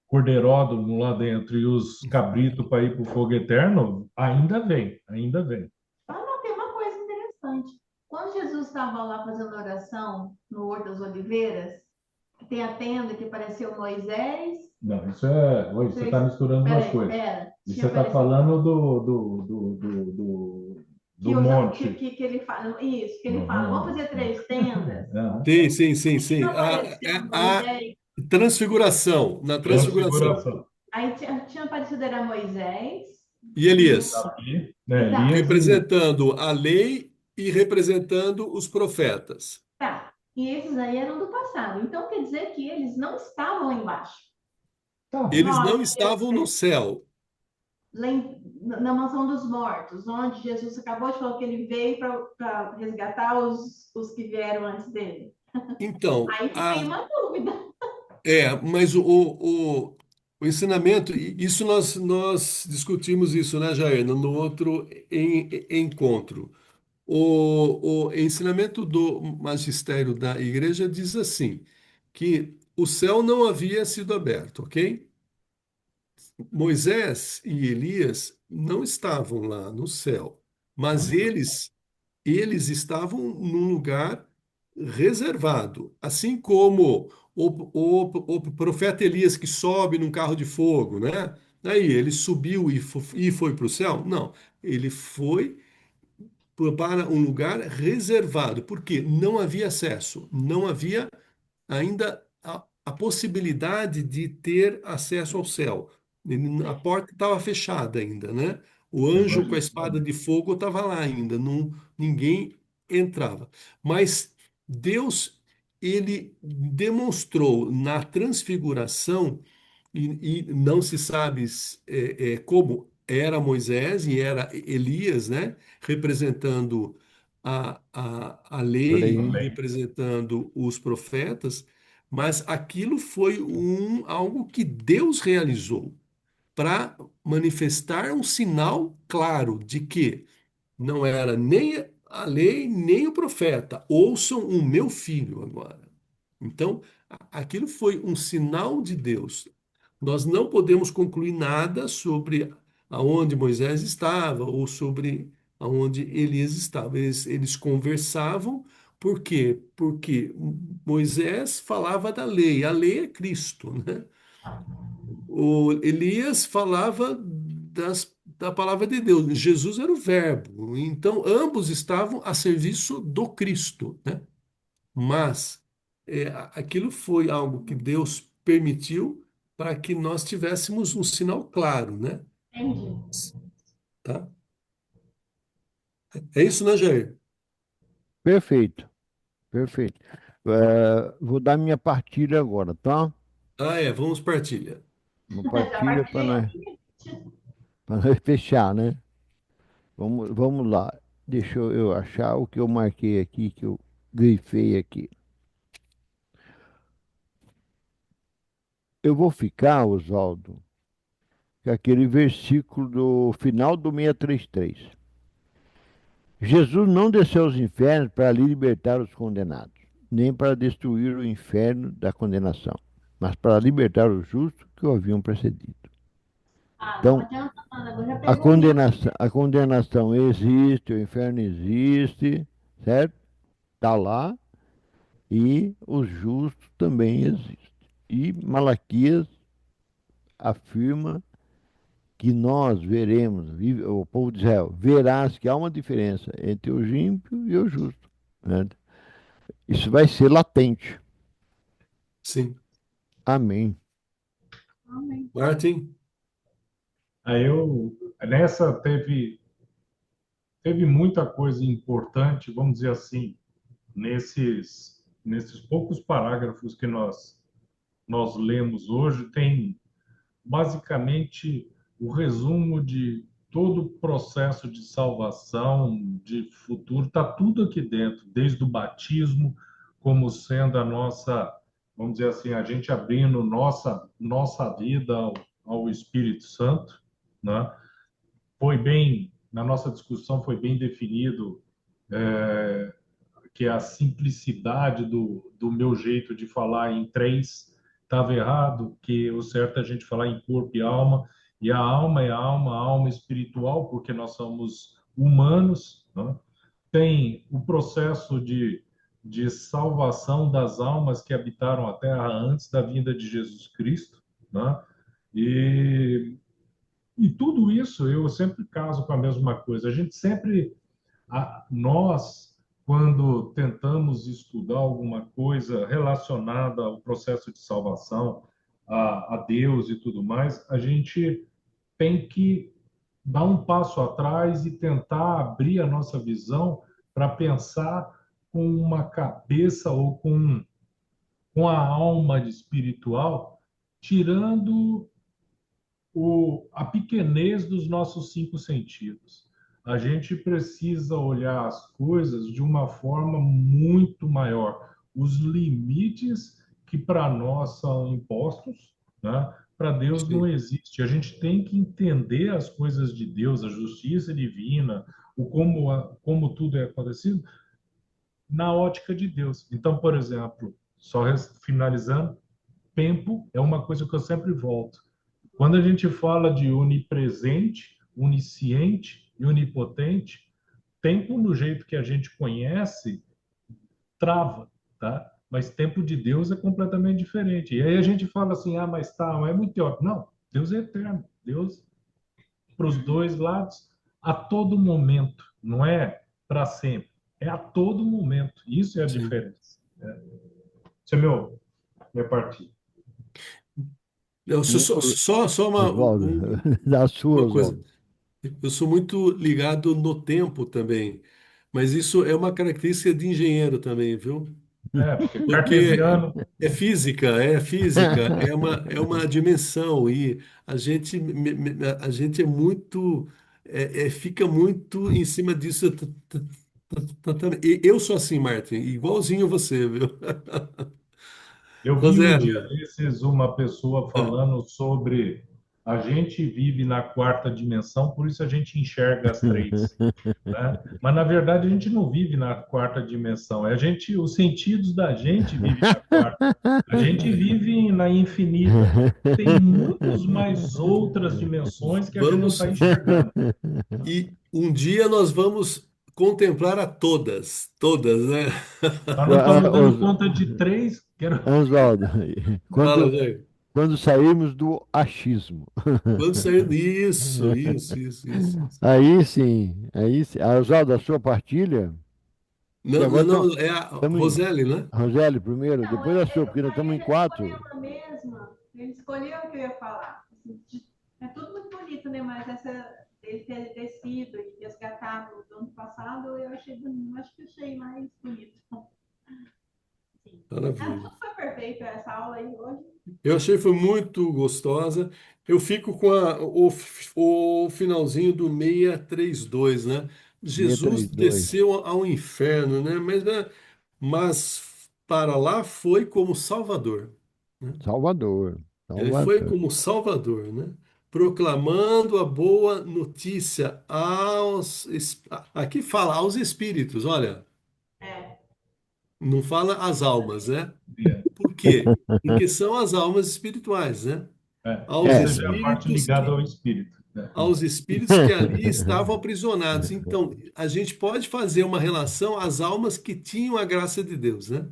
cordeiródromo lá dentro e os cabritos para ir para o fogo eterno, ainda vem, ainda vem. Ah, não, tem uma coisa interessante. Quando Jesus estava lá fazendo oração no Horto das Oliveiras, que tem a tenda que apareceu Moisés. Não, isso é. Oi, você está misturando duas Peraí, coisas. pera. E Tinha você está aparecido. falando do Que, monte. que ele fala. Isso, que ele fala. Vamos Uhum. fazer 3 tendas. Aham. Sim, sim, sim, Não sim. apareceu A Moisés. transfiguração, na transfiguração. Transfiguração. Aí tinha aparecido era Moisés E e Elias, Davi, e né, Davi. Elias e representando a lei e representando os profetas. Tá. E esses aí eram do passado. Então quer dizer que eles não estavam lá embaixo. tá bom. Eles Nós, não estavam no céu. na mansão dos mortos, onde Jesus acabou de falar que ele veio para resgatar os que vieram antes dele. Então, Aí fica aí uma dúvida. mas o ensinamento, e isso nós discutimos isso, né, Jair, no outro encontro. O ensinamento do magistério da igreja diz assim, que o céu não havia sido aberto, ok? Moisés e Elias não estavam lá no céu, mas eles estavam num lugar reservado, assim como o profeta Elias que sobe num carro de fogo, né? Aí ele subiu e foi para o céu? Não, ele foi para um lugar reservado, porque não havia acesso, não havia ainda a possibilidade de ter acesso ao céu. A porta estava fechada ainda, né? O anjo com a espada de fogo estava lá ainda, não, ninguém entrava. Mas Deus, ele demonstrou na transfiguração e não se sabe como era Moisés e era Elias, né? Representando a lei e Lei. representando os profetas, mas aquilo foi algo que Deus realizou para manifestar um sinal claro de que não era nem a lei, nem o profeta. Ouçam o meu filho agora. Então, aquilo foi um sinal de Deus. Nós não podemos concluir nada sobre aonde Moisés estava ou sobre aonde Elias estava. Eles conversavam, por quê? Porque Moisés falava da lei, a lei é Cristo, né? O Elias falava da palavra de Deus, Jesus era o Verbo, então ambos estavam a serviço do Cristo, né? Mas aquilo foi algo que Deus permitiu para que nós tivéssemos um sinal claro, né? Entendi. Tá? É isso, né, Jair? Perfeito. Perfeito. Vou dar minha partilha agora, tá? Ah, vamos partilha. Uma Já partilha partilhei aqui. para nós fechar, né? Vamos lá. Deixa eu achar o que eu marquei aqui, que eu grifei aqui. Eu vou ficar, Oswaldo, que é aquele versículo do final do 633. Jesus não desceu aos infernos para ali libertar os condenados, nem para destruir o inferno da condenação, mas para libertar os justos que o haviam precedido. Ah, não Então, adianta nada, agora já a pegou o livro. condenação existe, o inferno existe, certo? Está lá, e os justos também existem. E Malaquias afirma que nós veremos, o povo de Israel, verás que há uma diferença entre o ímpio e o justo, né? Isso vai ser latente. Sim. Amém. Amém. Martin? Aí nessa teve muita coisa importante, vamos dizer assim, nesses poucos parágrafos que nós lemos hoje, tem basicamente o resumo de todo o processo de salvação, de futuro, está tudo aqui dentro, desde o batismo, como sendo a nossa, vamos dizer assim, a gente abrindo nossa vida ao Espírito Santo, né? Na nossa discussão foi bem definido que a simplicidade do meu jeito de falar em três estava errado, que o certo é a gente falar em corpo e alma, e a alma é a alma espiritual, porque nós somos humanos, né? Tem o processo de salvação das almas que habitaram a Terra antes da vinda de Jesus Cristo, né? E, e tudo isso eu sempre caso com a mesma coisa. A gente sempre nós, quando tentamos estudar alguma coisa relacionada ao processo de salvação, a Deus e tudo mais, a gente tem que dar um passo atrás e tentar abrir a nossa visão para pensar com uma cabeça ou com a alma espiritual, tirando a pequenez dos nossos cinco sentidos. A gente precisa olhar as coisas de uma forma muito maior. Os limites que para nós são impostos, né? Para Deus não Sim. existe. A gente tem que entender as coisas de Deus, a justiça divina, como tudo é acontecido, na ótica de Deus. Então, por exemplo, finalizando, tempo é uma coisa que eu sempre volto. Quando a gente fala de onipresente, onisciente e onipotente, tempo no jeito que a gente conhece trava, tá? Mas tempo de Deus é completamente diferente. E aí a gente fala assim, ah, mas tá, mas é muito teórico. Não, Deus é eterno. Deus para os dois lados a todo momento, não é para sempre, é a todo momento. Isso é a Sim. diferença. Né? Esse é minha partida. Só Oswaldo, da sua, uma coisa. Oswaldo. Eu sou muito ligado no tempo também, mas isso é uma característica de engenheiro também, viu? É, porque Porque cartesiano. é física, é uma dimensão e a gente é muito, fica muito em cima disso. Eu sou assim, Martin, igualzinho você, viu? Eu vi um dia Rosélio, desses uma pessoa ah, falando sobre a gente vive na quarta dimensão, por isso a gente enxerga as três, né? Mas na verdade a gente não vive na quarta dimensão, os sentidos da gente vivem na quarta. A gente vive na infinita. Tem muitas mais outras dimensões que a gente não está vamos, enxergando. e um dia nós vamos contemplar a todas, todas, né? Nós não estamos dando Os- conta de três. Oswaldo, Fala, quando, velho. quando sairmos do achismo, Quando sair isso. aí sim. Ah, Oswaldo, a sua partilha, que Não, agora não, é a estamos em Roseli, né? Roseli primeiro, Não, depois a sua, porque nós ele estamos em já quatro. escolheu a mesma. Ele escolheu o que eu ia falar. Assim, é tudo muito bonito, né? Mas essa dele ter descido e resgatado do ano passado, eu achei bonito. Acho que achei mais bonito. Sim. Ah, Maravilha. tudo foi perfeito essa aula aí hoje. Eu achei foi muito gostosa. Eu fico com o finalzinho do 632, né? Jesus 632. desceu ao inferno, né? Mas para lá foi como Salvador, né? Salvador. Ele foi Salvador. como Salvador, né? proclamando a boa notícia aqui fala aos espíritos, olha, É, não fala às almas, né? É, Por quê? Porque são as almas espirituais, né? Aos você vê a parte espíritos ligada que ao espírito, né? aos espíritos que ali estavam aprisionados. Então, a gente pode fazer uma relação às almas que tinham a graça de Deus, né?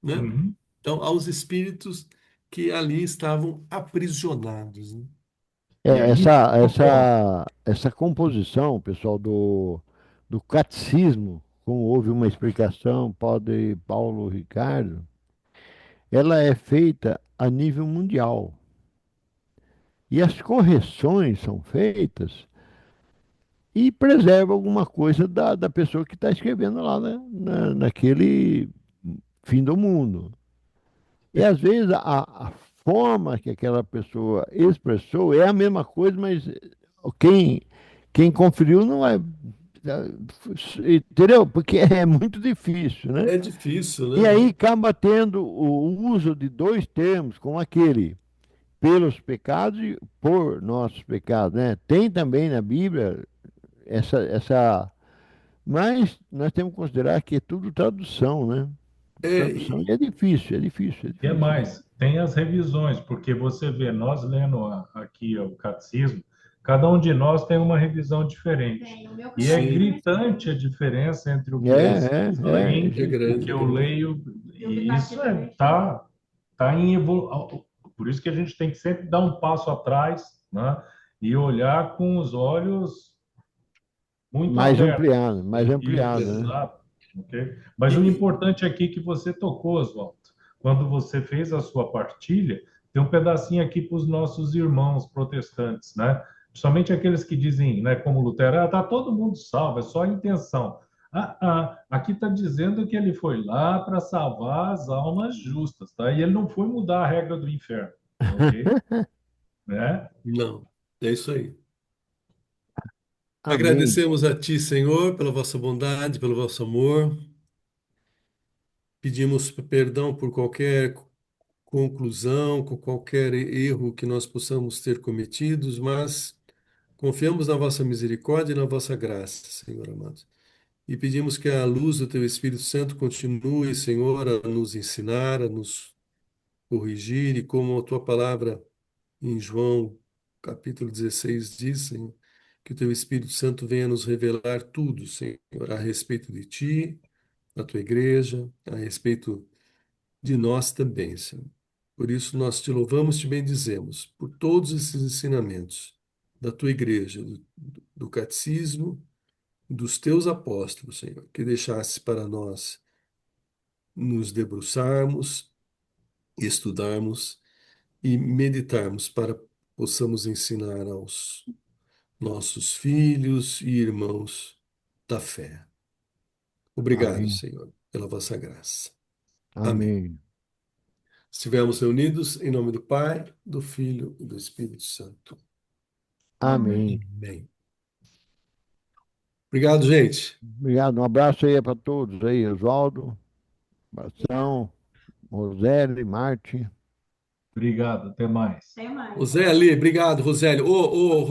Né? Uhum. Então, aos espíritos que ali estavam aprisionados, né? E aí, ó, Essa composição, pessoal, do catecismo, como houve uma explicação, Padre Paulo Ricardo, ela é feita a nível mundial. E as correções são feitas e preserva alguma coisa da pessoa que está escrevendo lá, né, naquele fim do mundo. E às vezes a forma que aquela pessoa expressou é a mesma coisa, mas quem, quem conferiu não é. Entendeu? Porque é muito difícil, né? É difícil, E né? aí acaba tendo o uso de dois termos, como aquele, pelos pecados e por nossos pecados, né? Tem também na Bíblia essa. Mas nós temos que considerar que é tudo tradução, né? É, Tradução e é difícil, é difícil, é e é difícil. mais, tem as revisões, porque você vê, nós lendo aqui o catecismo, cada um de nós tem uma revisão diferente. tem. O meu E é sim, catecismo é gritante a diferença entre o que vocês leem é e o grande, que é eu grande. leio. e o que E está aqui isso também. tá em evolução. Por isso que a gente tem que sempre dar um passo atrás, né? E olhar com os olhos muito abertos. Mais ampliado, né? Exato. Ok? Mas o E, importante aqui que você tocou, Oswaldo, quando você fez a sua partilha, tem um pedacinho aqui para os nossos irmãos protestantes, né? Principalmente aqueles que dizem, né, como Lutero, tá todo mundo salvo, é só a intenção. Aqui está dizendo que ele foi lá para salvar as almas justas, tá? E ele não foi mudar a regra do inferno, ok? Né? não, é isso aí. Amém. Agradecemos a Ti, Senhor, pela vossa bondade, pelo vosso amor. Pedimos perdão por qualquer conclusão, com qualquer erro que nós possamos ter cometidos, mas confiamos na vossa misericórdia e na vossa graça, Senhor amado. E pedimos que a luz do Teu Espírito Santo continue, Senhor, a nos ensinar, a nos corrigir, e como a Tua palavra em João, capítulo 16, diz, Senhor, que o Teu Espírito Santo venha nos revelar tudo, Senhor, a respeito de Ti, da Tua igreja, a respeito de nós também, Senhor. Por isso nós te louvamos, te bendizemos por todos esses ensinamentos da tua igreja, do catecismo, dos teus apóstolos, Senhor, que deixasse para nós nos debruçarmos, estudarmos e meditarmos para possamos ensinar aos nossos filhos e irmãos da fé. Obrigado, Amém. Senhor, pela vossa graça. Amém. Amém. Estivemos reunidos em nome do Pai, do Filho e do Espírito Santo. Amém. Amém. Obrigado, gente. Obrigado. Um abraço aí para todos aí, Oswaldo, Marção, Roseli, Marte. Obrigado, até mais. Até mais. Roseli, obrigado, Roseli. Ô,